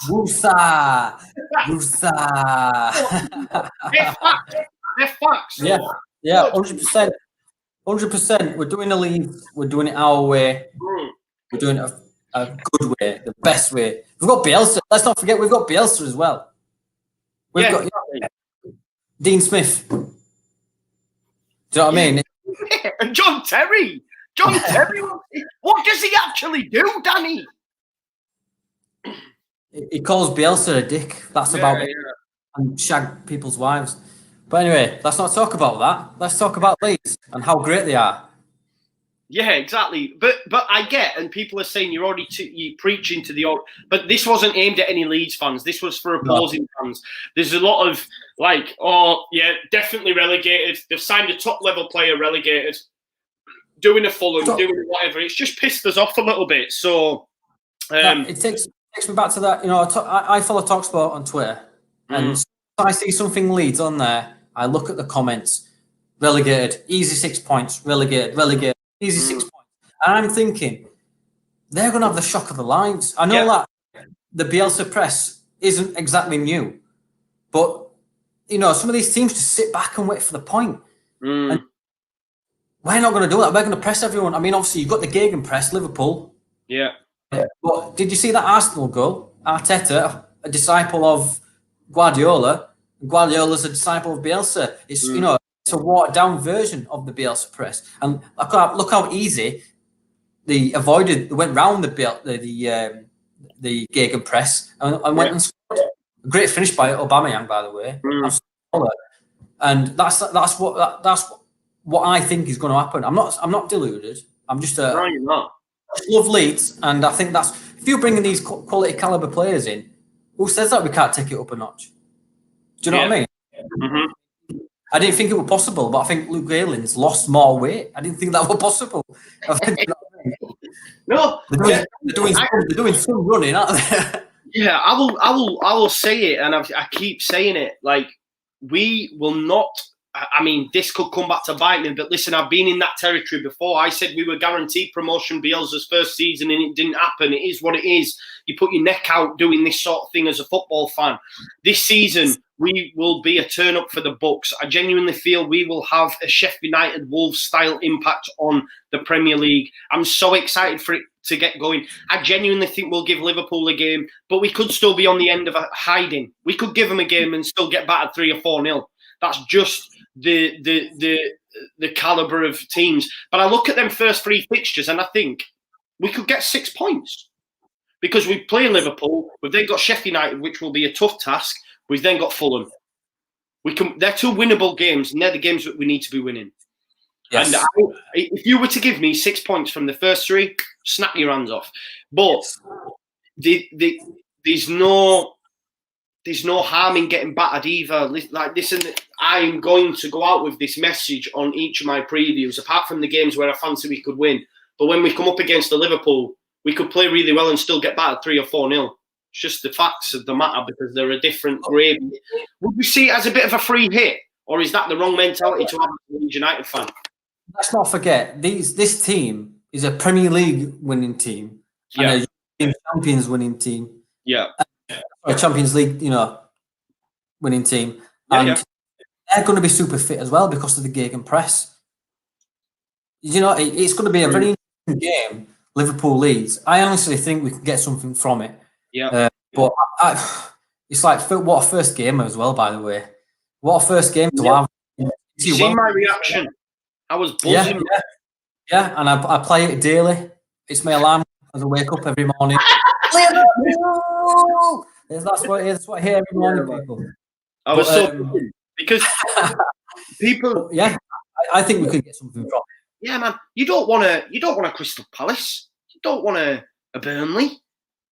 Woosa! Woosa! They're facts. Yeah, 100%. 100%. We're doing the league. We're doing it our way. We're doing it a good way, the best way. We've got Bielsa. Let's not forget we've got Bielsa as well. We've got Dean Smith. Do you know what I mean? And John Terry. John Terry. What does he actually do, Danny? He calls Bielsa a dick. That's about it. And shag people's wives. But anyway, let's not talk about that. Let's talk about Leeds and how great they are. Yeah, exactly. But I get, and people are saying you're preaching to the old. But this wasn't aimed at any Leeds fans. This was for opposing fans. There's a lot of like, oh yeah, definitely relegated. They've signed a top level player, relegated. Doing a Fulham, doing whatever. It's just pissed us off a little bit. So it takes me back to that. You know, I follow TalkSport on Twitter, and if I see something Leeds on there, I look at the comments. Relegated, easy 6 points. Relegated, easy 6 points. And I'm thinking, they're going to have the shock of their lives. I know that the Bielsa press isn't exactly new, but you know, some of these teams just sit back and wait for the point. And we're not going to do that. We're going to press everyone. I mean, obviously, you've got the gegenpress, Liverpool. Yeah. But did you see that Arsenal goal? Arteta, a disciple of Guardiola. Guardiola's a disciple of Bielsa. It's you know, it's a watered down version of the Bielsa press. And look how easy they went round the gegenpress and went and scored. A great finish by Aubameyang, by the way. And that's what I think is going to happen. I'm not deluded. I'm just no, you're not. I love Leeds, and I think that's if you're bringing these quality caliber players in, who says that we can't take it up a notch? Do you know what I mean? Mm-hmm. I didn't think it was possible, but I think Luke Aylin's lost more weight. I didn't think that was possible. No, they're doing some running, aren't they? Yeah, I will say it, and I keep saying it. Like, we will not I mean, this could come back to bite me. But listen, I've been in that territory before. I said we were guaranteed promotion Bielsa's first season, and it didn't happen. It is what it is. You put your neck out doing this sort of thing as a football fan. This season, we will be a turn up for the Bucks. I genuinely feel we will have a Sheffield United Wolves style impact on the Premier League. I'm so excited for it to get going. I genuinely think we'll give Liverpool a game, but we could still be on the end of a hiding. We could give them a game and still get battered 3 or 4-0. That's just the caliber of teams. But I look at them first 3 fixtures and I think we could get 6 points because we play Liverpool. We've then got Sheffield United, which will be a tough task. We've then got Fulham. They're 2 winnable games, and they're the games that we need to be winning. Yes. And if you were to give me 6 points from the first 3, snap your hands off. But there's no harm in getting battered either. Like, listen, I'm going to go out with this message on each of my previews, apart from the games where I fancy we could win. But when we come up against the Liverpool, we could play really well and still get battered 3 or 4-0. It's just the facts of the matter because they're a different grade. Would we see it as a bit of a free hit, or is that the wrong mentality to have as a Leeds United fan? Let's not forget, this team is a Premier League winning team and a Champions winning team. Yeah. A Champions League, winning team. And they're going to be super fit as well because of the gegenpress. It's going to be a very interesting game, Liverpool Leeds. I honestly think we could get something from it. Yeah. But it's like, what a first game as well, by the way. What a first game to have. You see my reaction? I was buzzing. Yeah, and I play it daily. It's my alarm as I wake up every morning. That's what I hear every morning, people. I was because people. Yeah, I think we could get something from it. Yeah, man. You don't want a Crystal Palace. You don't want a Burnley.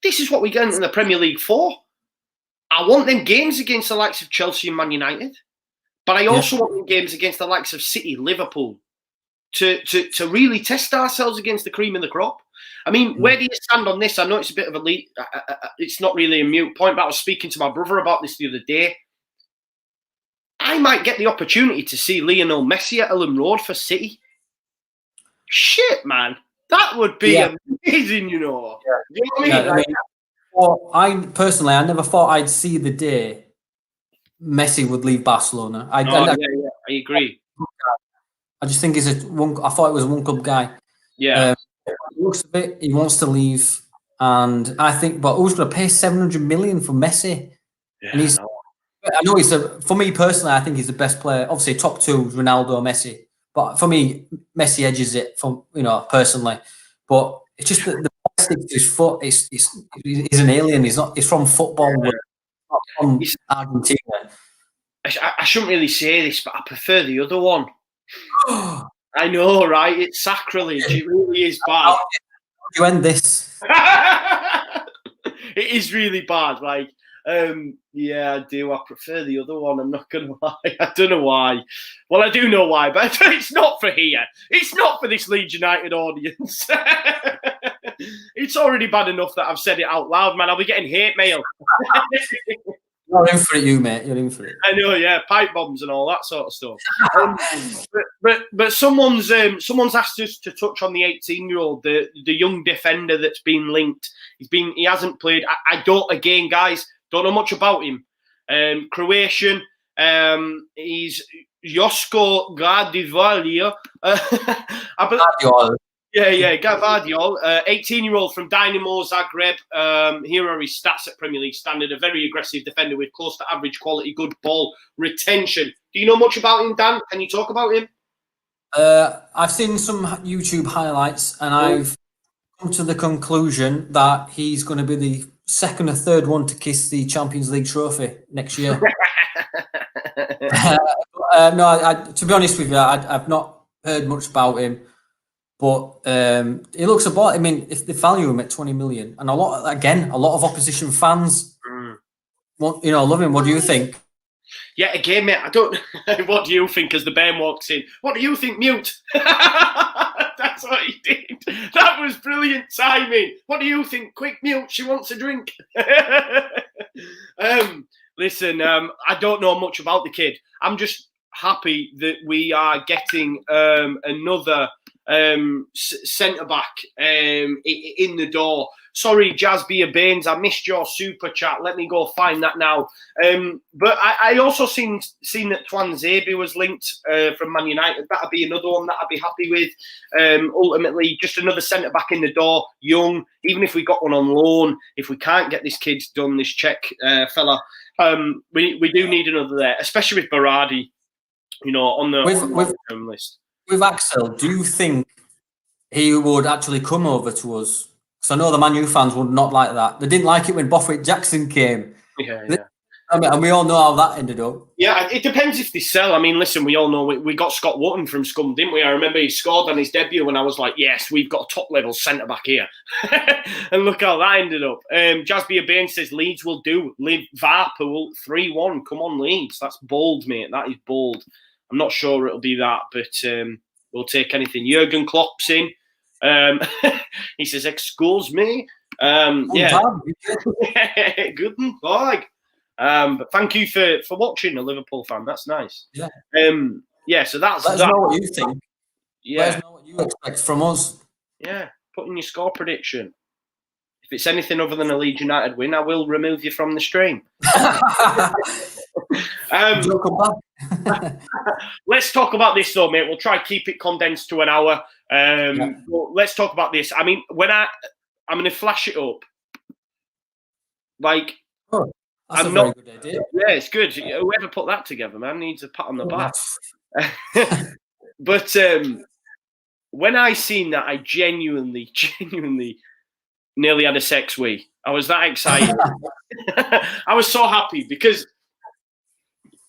This is what we get in the Premier League for. I want them games against the likes of Chelsea and Man United, but I also want them games against the likes of City, Liverpool, to really test ourselves against the cream of the crop. I mean, where do you stand on this? I know it's a bit of it's not really a mute point, but I was speaking to my brother about this the other day. I might get the opportunity to see Lionel Messi at Ellen Road for City. Shit, man. That would be amazing, You know what I mean? Well, I never thought I'd see the day Messi would leave Barcelona. I agree. I just think I thought it was a one-club guy. Yeah. He looks a bit, he wants to leave. And I think, but who's going to pay 700 million for Messi? Yeah, and I know for me personally, I think he's the best player. Obviously, top 2 is Ronaldo, Messi. But for me, Messi edges it personally. But it's just that the plastic to his foot, he's an alien. He's from football. He's not from Argentina. I shouldn't really say this, but I prefer the other one. I know, right? It's sacrilege. It really is bad. How do you end this? It is really bad. Like, I do. I prefer the other one. I'm not going to lie. I don't know why. Well, I do know why, but it's not for here. It's not for this Leeds United audience. It's already bad enough that I've said it out loud, man. I'll be getting hate mail. You're in for it, you, mate. You're in for it. I know, yeah, pipe bombs and all that sort of stuff. But someone's asked us to touch on the 18-year-old, the young defender that's been linked. He hasn't played. I don't. Again, guys, don't know much about him. Croatian. He's Josko Gvardiol. Gvardiol, 18-year-old from Dynamo Zagreb. Here are his stats at Premier League standard. A very aggressive defender with close to average quality, good ball retention. Do you know much about him, Dan? Can you talk about him? I've seen some YouTube highlights, and I've come to the conclusion that he's going to be the second or third one to kiss the Champions League trophy next year. To be honest with you, I've not heard much about him. But he looks about. I mean, if they value him at 20 million, and a lot of opposition fans, love him. What do you think? Yeah, again, mate. I don't. What do you think? As the Ben walks in, what do you think? Mute. That's what he did. That was brilliant timing. What do you think? Quick, mute. She wants a drink. Listen, I don't know much about the kid. happy that we are getting another centre back in the door. Sorry, Jasbia Baines, I missed your super chat. Let me go find that now. But I also seen that Twanzebe was linked from Man United. That'd be another one that I'd be happy with. Ultimately, just another centre back in the door, young. Even if we got one on loan, if we can't get this kid done, this Czech fella, we do need another there, especially with Berardi, on the list. With Axel, do you think he would actually come over to us? Because I know the Man U fans would not like that. They didn't like it when Bothwick Jackson came. Yeah. I mean, and we all know how that ended up. Yeah, it depends if they sell. I mean, listen, we all know we got Scott Wotton from Scum, didn't we? I remember he scored on his debut when I was like, yes, we've got a top-level centre-back here. And look how that ended up. Jasbia Bain says Leeds will do. Varpool 3-1. Come on, Leeds. That's bold, mate. That is bold. I'm not sure it'll be that, but we'll take anything. Jurgen Klopp's in. He says, excuse me. Yeah. Guten Tag. But thank you for watching, a Liverpool fan. That's nice. Yeah. So that's Let us know what you think. Yeah. Let us know what you expect from us. Yeah. Put in your score prediction. If it's anything other than a Leeds United win, I will remove you from the stream. Don't come back. Let's talk about this though, mate. We'll try to keep it condensed to an hour. Well, let's talk about this. I mean, I'm going to flash it up. Like, that's a very good idea. Yeah, it's good. Whoever put that together, man, needs a pat on the back. But when I seen that, I genuinely nearly had a sex wee. I was that excited. I was so happy because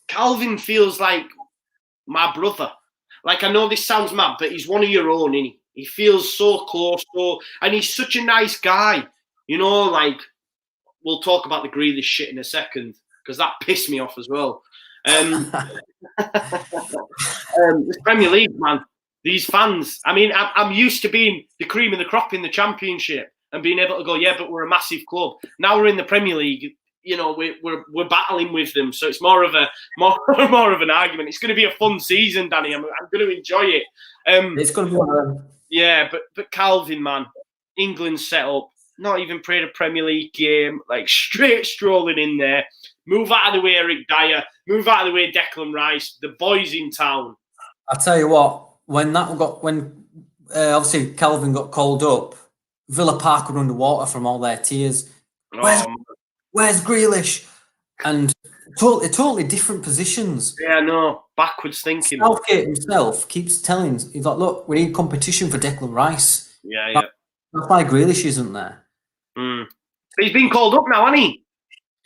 Calvin feels like my brother. Like, I know this sounds mad, but he's one of your own, innit? He feels so close, and he's such a nice guy. Like, we'll talk about the Grealish shit in a second, because that pissed me off as well. This Premier League, man, these fans. I mean, I'm used to being the cream of the crop in the Championship and being able to go, yeah, but we're a massive club. Now we're in the Premier League. We're battling with them, so it's more of an argument. It's going to be a fun season, Danny. I'm going to enjoy it. It's going to be one of them. Yeah, but Calvin, man, England's set up. Not even played a Premier League game. Like, straight strolling in there. Move out of the way, Eric Dyer. Move out of the way, Declan Rice. The boys in town. I tell you what, when obviously Calvin got called up, Villa Park were underwater from all their tears. Where's Grealish? And totally different positions. Yeah, no, backwards thinking. Southgate himself keeps telling, he's like, look, we need competition for Declan Rice. Yeah. That's why Grealish isn't there. But he's been called up now, hasn't he?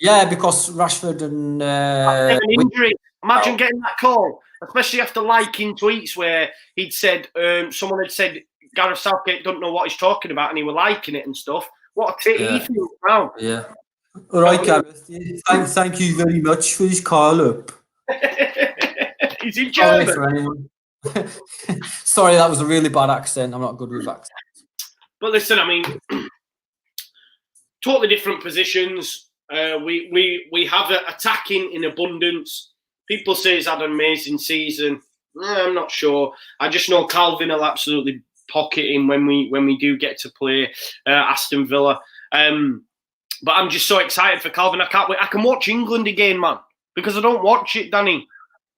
Yeah, because Rashford and... an injury. Imagine getting that call, especially after liking tweets where he'd said, someone had said, Gareth Southgate don't know what he's talking about, and he were liking it and stuff. What a titty he feels now. Yeah. All right, Gareth. Thank you very much for this call up. He's in German. Sorry, that was a really bad accent. I'm not good with accents. But listen, I mean, totally different positions. We have attacking in abundance. People say he's had an amazing season. I'm not sure. I just know Calvin will absolutely pocket him when we do get to play Aston Villa. But I'm just so excited for Calvin. I can't wait. I can watch England again, man, because I don't watch it, Danny.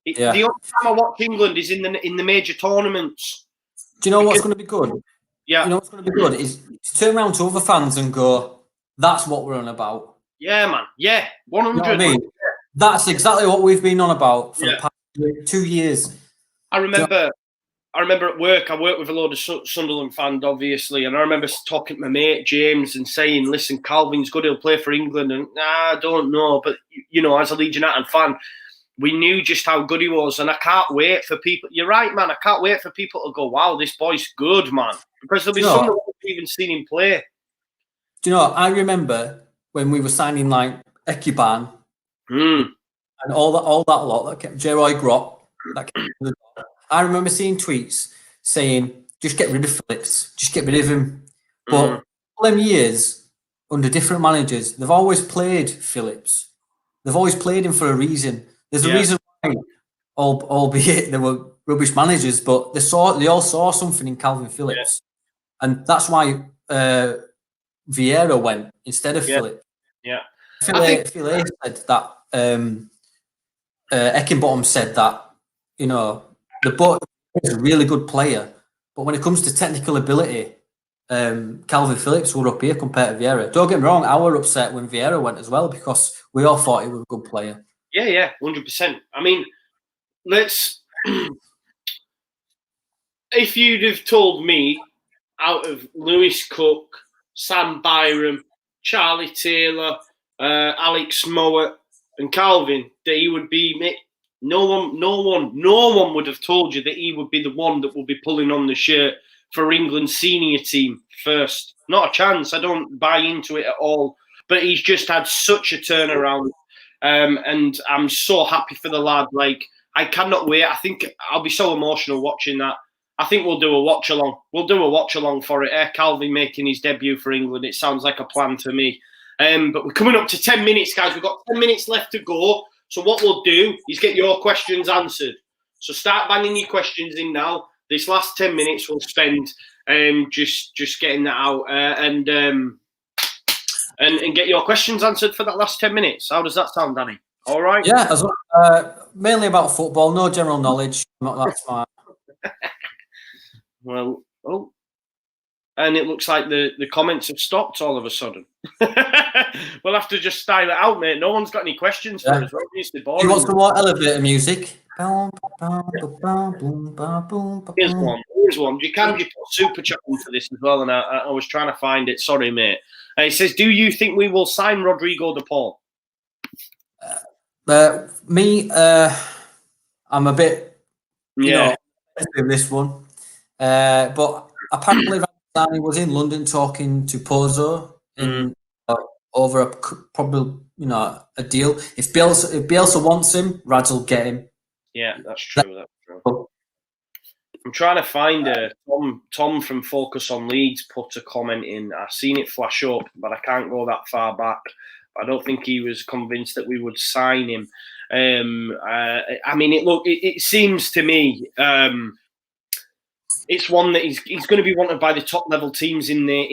The only time I watch England is in the major tournaments. Do you know what's going to be good? Yeah. You know what's going to be good is to turn around to other fans and go, that's what we're on about. Yeah, man. Yeah, 100. You know what I mean? That's exactly what we've been on about for the past 2 years. I remember at work, I work with a load of Sunderland fans, obviously, and I remember talking to my mate James and saying, listen, Calvin's good, he'll play for England, and I don't know, but, as a Leeds United fan, we knew just how good he was, and I can't wait for people, you're right, man, I can't wait for people to go, wow, this boy's good, man, because there'll be some that haven't even seen him play. Do you know, I remember when we were signing, like, Ekuban, and all that lot, that kept J.Y. Grott, that kept I remember seeing tweets saying, just get rid of Phillips, just get rid of him. But all them years, under different managers, they've always played Phillips. They've always played him for a reason. There's a reason why albeit they were rubbish managers, but they all saw something in Calvin Phillips, and that's why Vieira went instead of Phillips. Yeah, Phil said that. Eckenbottom said that the boat is a really good player, but when it comes to technical ability, Calvin Phillips were up here compared to Vieira. Don't get me wrong, I were upset when Vieira went as well because we all thought he was a good player. Yeah, 100%. I mean, if you'd have told me out of Lewis Cook, Sam Byram, Charlie Taylor, Alex Mowat, and Calvin that he would be no one would have told you that he would be the one that will be pulling on the shirt for England's senior team first. Not a chance. I don't buy into it at all. But he's just had such a turnaround. And I'm so happy for the lad. Like, I cannot wait. I think I'll be so emotional watching that. I think we'll do a watch along. We'll do a watch along for it. Calvin making his debut for England. It sounds like a plan to me. But we're coming up to 10 minutes, guys. We've got 10 minutes left to go. So what we'll do is get your questions answered. So start banging your questions in now. This last 10 minutes we'll spend just getting that out and get your questions answered for that last 10 minutes. How does that sound, Danny? All right? Yeah, mainly about football, no general knowledge. Not that smart. Well, and it looks like the comments have stopped all of a sudden. We'll have to just style it out, mate. No one's got any questions for us. You want some more elevator music? Here's one. You can put super chat on for this as well, and I was trying to find it. Sorry, mate. It says, do you think we will sign Rodrigo de Paul? I'm a bit, in this one. But apparently, Danny was in London talking to Pozo over probably a deal. If Bielsa wants him, Rads will get him. Yeah, that's true. I'm trying to find Tom from Focus on Leeds put a comment in. I've seen it flash up, but I can't go that far back. I don't think he was convinced that we would sign him. I mean, it seems to me it's one that he's going to be wanted by the top level teams in the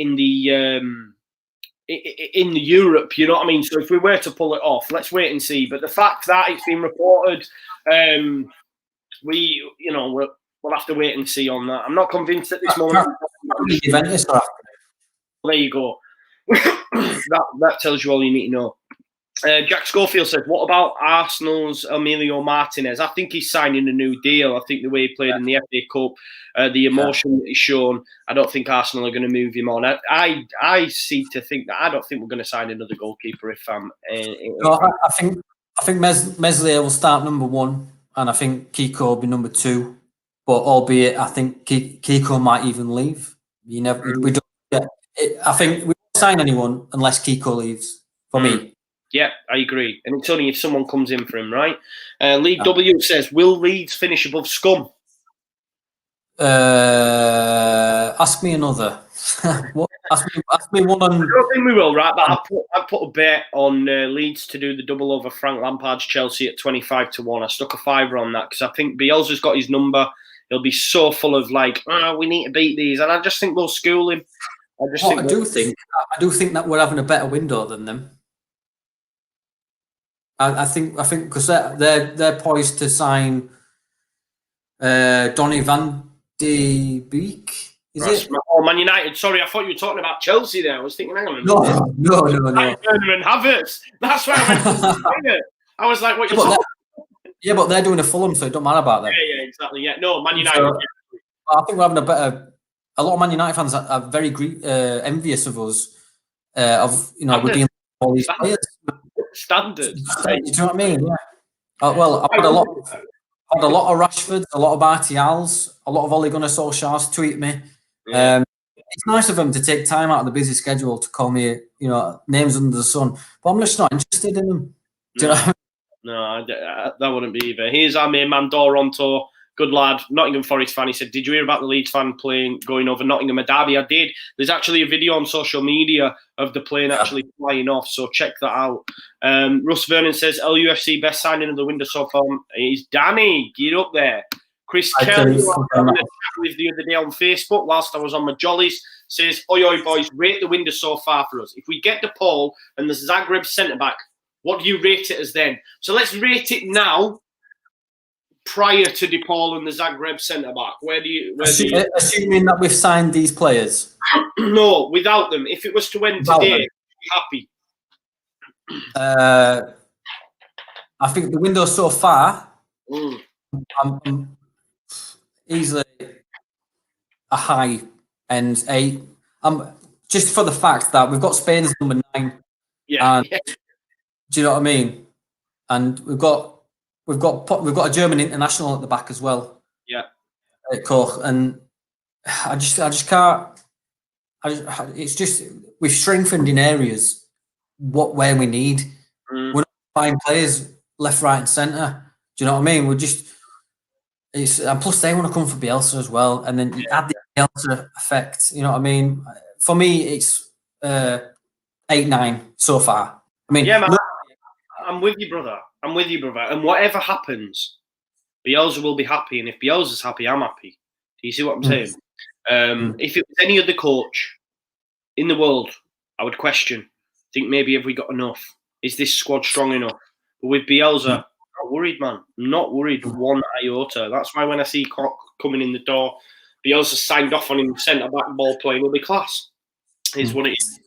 Europe. You know what I mean? So if we were to pull it off, let's wait and see. But the fact that it's been reported, we'll have to wait and see on that. I'm not convinced at this moment. There you go. that tells you all you need to know. Jack Schofield says, what about Arsenal's Emilio Martinez? I think he's signing a new deal. I think the way he played in the FA Cup, the emotion that he's shown, I don't think Arsenal are going to move him on. I seem to think that I don't think we're going to sign another goalkeeper if I'm... I think Meslier will start number 1 and I think Kiko will be number 2. But albeit, I think Kiko might even leave. We don't. I think we won't sign anyone unless Kiko leaves. For me. Yeah, I agree. And it's only if someone comes in for him, right? League W says, will Leeds finish above Scum? Ask me another. ask me one on... I don't think we will, right? But I put a bet on Leeds to do the double over Frank Lampard's Chelsea at 25-1. I stuck a $5 on that because I think Bielsa's got his number. He'll be so full of we need to beat these. And I just think we'll school him. I do think that we're having a better window than them. I think because they're poised to sign Donny van de Beek. Is it? Oh, Man United. Sorry, I thought you were talking about Chelsea there. I was thinking, hang on a minute. No. Turner and Havertz. That's why I went to it. I was like, what you're talking about? Yeah, but they're doing a Fulham, so it don't matter about them. Yeah, exactly. Yeah, no, Man United. So, I think we're having a lot of Man United fans are very envious of us. We're dealing with all these players. Standard. Do you know what I mean? Yeah. I've had a lot of Rashfords, a lot of Martials, a lot of Ole Gunnar Solskjaers tweet me. Yeah. It's nice of them to take time out of the busy schedule to call me, names under the sun. But I'm just not interested in them. Do you know what I mean? No, that wouldn't be either. Here's our main man, Doronto. Good lad, Nottingham Forest fan. He said, "Did you hear about the Leeds fan going over Nottingham a derby?" I did. There's actually a video on social media of the plane actually flying off, so check that out. Russ Vernon says, "LUFC best signing of the window so far is Danny. Get up there." Chris Kelly, who I was having a chat with the other day on Facebook whilst I was on my jollies, says, "Oi, oi, boys, rate the window so far for us. If we get DePaul and the Zagreb centre-back, what do you rate it as then?" So let's rate it now, prior to DePaul and the Zagreb centre-back. Assuming that we've signed these players? No, without them. If it was to end today, I'd be happy. I think the window so far, I'm easily a high end 8. Just for the fact that we've got Spain's number 9. Yeah. Do you know what I mean? And we've got a German international at the back as well. Yeah. At Koch, and I just can't. It's just we've strengthened in areas where we need. We're not buying players left, right, and centre. Do you know what I mean? And plus they want to come for Bielsa as well, and then you add the Bielsa effect. You know what I mean? For me, it's 8-9 so far. I mean, yeah, man, I'm with you, brother. And whatever happens, Bielsa will be happy, and if Bielsa's happy, I'm happy. Do you see what I'm saying? If it was any other coach in the world, I would question. Think maybe have we got enough? Is this squad strong enough? But with Bielsa, I'm not worried, man. I'm not worried one iota. That's why when I see Koch coming in the door, Bielsa signed off on him centre-back ball playing will be class. Is what it is.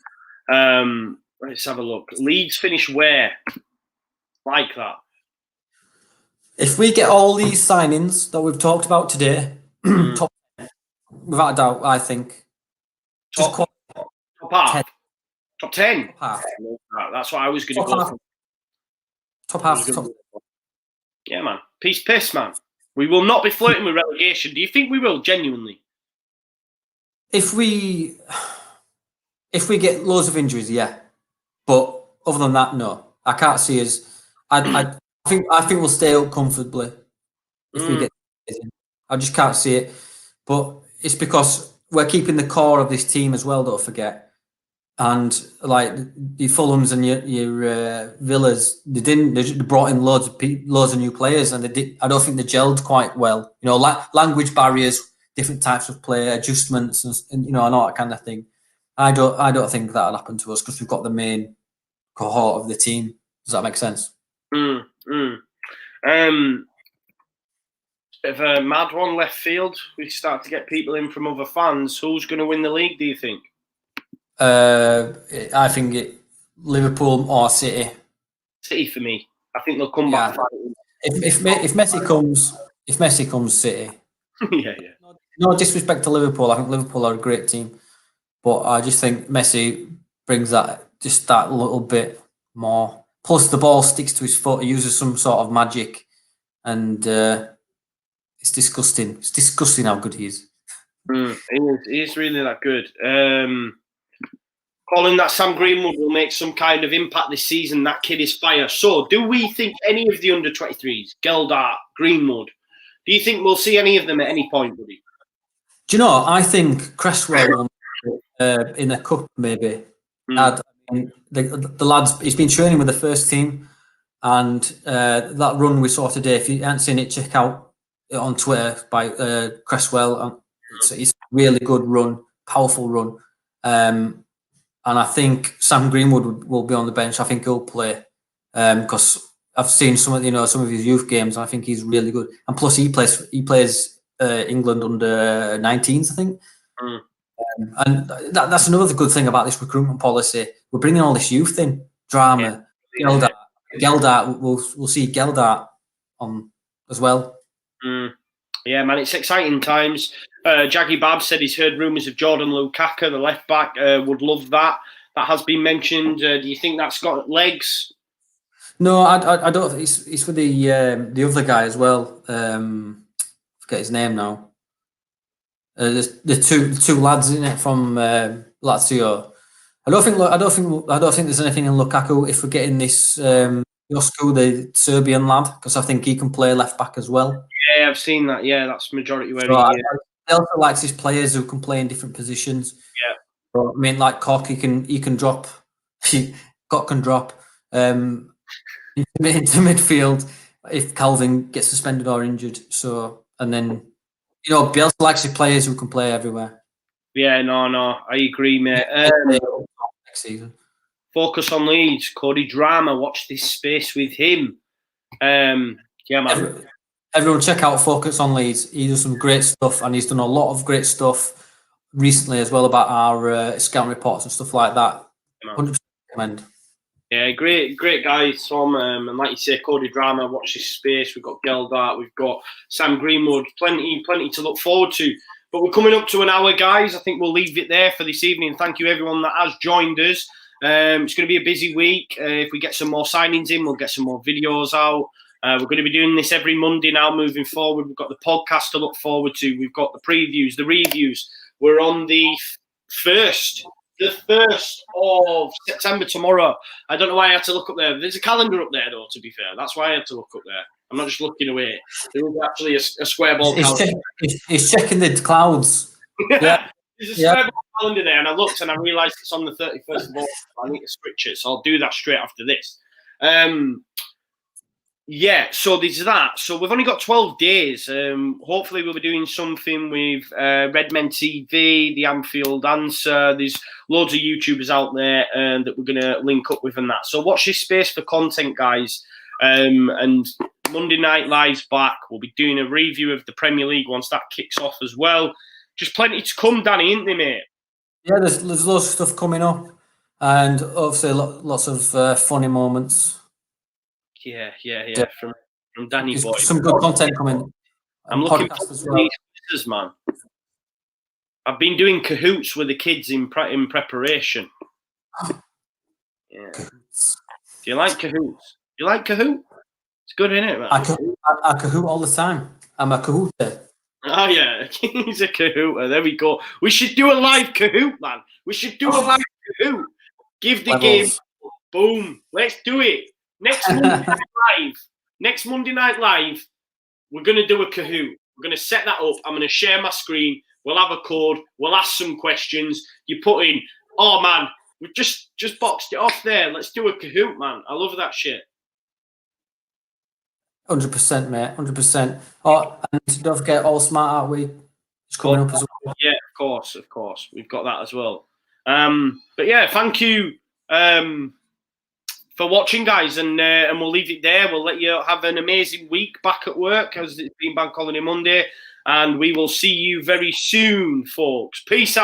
Let's have a look. Leeds finish where? Like that. If we get all these signings that we've talked about today, top 10, without a doubt, I think. Top half. 10. Top 10. Top half. That's what I was going to go for. Top half. Yeah, man. Piss, man. We will not be flirting with relegation. Do you think we will, genuinely? If we get loads of injuries, yeah. But other than that, no. I can't see us. I think we'll stay up comfortably if we get. I just can't see it. But it's because we're keeping the core of this team as well. Don't forget. And like the Fulhams and your Villas, they brought in loads of new players, and I don't think they gelled quite well. You know, language barriers, different types of play, adjustments, and and all that kind of thing. I don't think that'll happen to us because we've got the main cohort of the team. Does that make sense? If a mad one left field, we start to get people in from other fans. Who's going to win the league? Do you think? I think Liverpool or City. City for me. I think they'll come back. If Messi comes, City. yeah. No disrespect to Liverpool. I think Liverpool are a great team, but I just think Messi brings that little bit more. Plus, the ball sticks to his foot. He uses some sort of magic, and it's disgusting. It's disgusting how good he is. He is really that good. Calling that Sam Greenwood will make some kind of impact this season. That kid is fire. So, do we think any of the under-23s, Geldart, Greenwood, do you think we'll see any of them at any point, buddy? Do you know, I think Cresswell in a cup maybe. The lads, he's been training with the first team, and that run we saw today, if you haven't seen it, check out it on Twitter by Cresswell. It's a really good run, powerful run. And I think Sam Greenwood will be on the bench. I think he'll play because I've seen some of his youth games, and I think he's really good. And plus, he plays England under 19s, I think. And that's another good thing about this recruitment policy. We're bringing all this youth in. Drama, Geldart. We'll see Geldart on as well. Yeah, man, it's exciting times. Jaggy Bab said he's heard rumours of Jordan Lukaku, the left back. Would love that. That has been mentioned. Do you think that's got legs? No, I don't. It's for the other guy as well. Forget his name now. The two lads in it from Lazio. I don't think there's anything in Lukaku if we're getting this Josku, the Serbian lad, because I think he can play left back as well. Yeah, I've seen that. Yeah, that's majority where So he. he also likes his players who can play in different positions. Yeah. So, I mean, like Cock, he can drop. Cock can drop into midfield if Calvin gets suspended or injured. So, and then Bielsa likes his players who can play everywhere. Yeah, no, I agree, mate. Next season. Focus on Leeds. Cody Drama. Watch this space with him. Yeah, man. Everyone check out Focus on Leeds. He does some great stuff, and he's done a lot of great stuff recently as well about our scouting reports and stuff like that. 100% recommend. Yeah, great guy, Tom. And like you say, Cody Drama, watch this space. We've got Geldart, we've got Sam Greenwood. Plenty to look forward to. But we're coming up to an hour, guys. I think we'll leave it there for this evening. Thank you, everyone that has joined us. It's going to be a busy week. If we get some more signings in, we'll get some more videos out. We're going to be doing this every Monday now moving forward. We've got the podcast to look forward to. We've got the previews, the reviews. We're on the 1st of September tomorrow. I don't know why I had to look up there. There's a calendar up there, though, to be fair. That's why I had to look up there. I'm not just looking away. There is actually a square ball calendar. He's checking the clouds. Yeah. There's a square ball calendar there, and I looked and I realised it's on the 31st of August. I need to switch it, so I'll do that straight after this. Yeah, so there's that. So we've only got 12 days. Hopefully we'll be doing something with Redmen TV, the Anfield Answer. There's loads of YouTubers out there that we're going to link up with and that. So watch this space for content, guys. And Monday Night Live's back. We'll be doing a review of the Premier League once that kicks off as well. Just plenty to come, Danny, isn't there, mate? Yeah, there's loads of stuff coming up. And obviously lots of funny moments. Yeah. From Danny Boy. Some good content coming. I'm looking forward to these quizzes, man. I've been doing cahoots with the kids in preparation. Yeah. Do you like cahoots? You like Kahoot? It's good, isn't it, man? I Kahoot all the time. I'm a Kahooter. Oh, yeah. He's a Kahooter. There we go. We should do a live Kahoot, man. We should do a live Kahoot. Give the game. Boom. Let's do it. Next Monday Night Live, we're going to do a Kahoot. We're going to set that up. I'm going to share my screen. We'll have a code. We'll ask some questions. You put in, oh, man, we just boxed it off there. Let's do a Kahoot, man. I love that shit. 100%, mate. 100%. Oh, and don't forget All Smart Art Week. It's coming up as well. Yeah, of course. We've got that as well. But yeah, thank you for watching, guys, and we'll leave it there. We'll let you have an amazing week back at work as it's been Bank Holiday Monday, and we will see you very soon, folks. Peace out.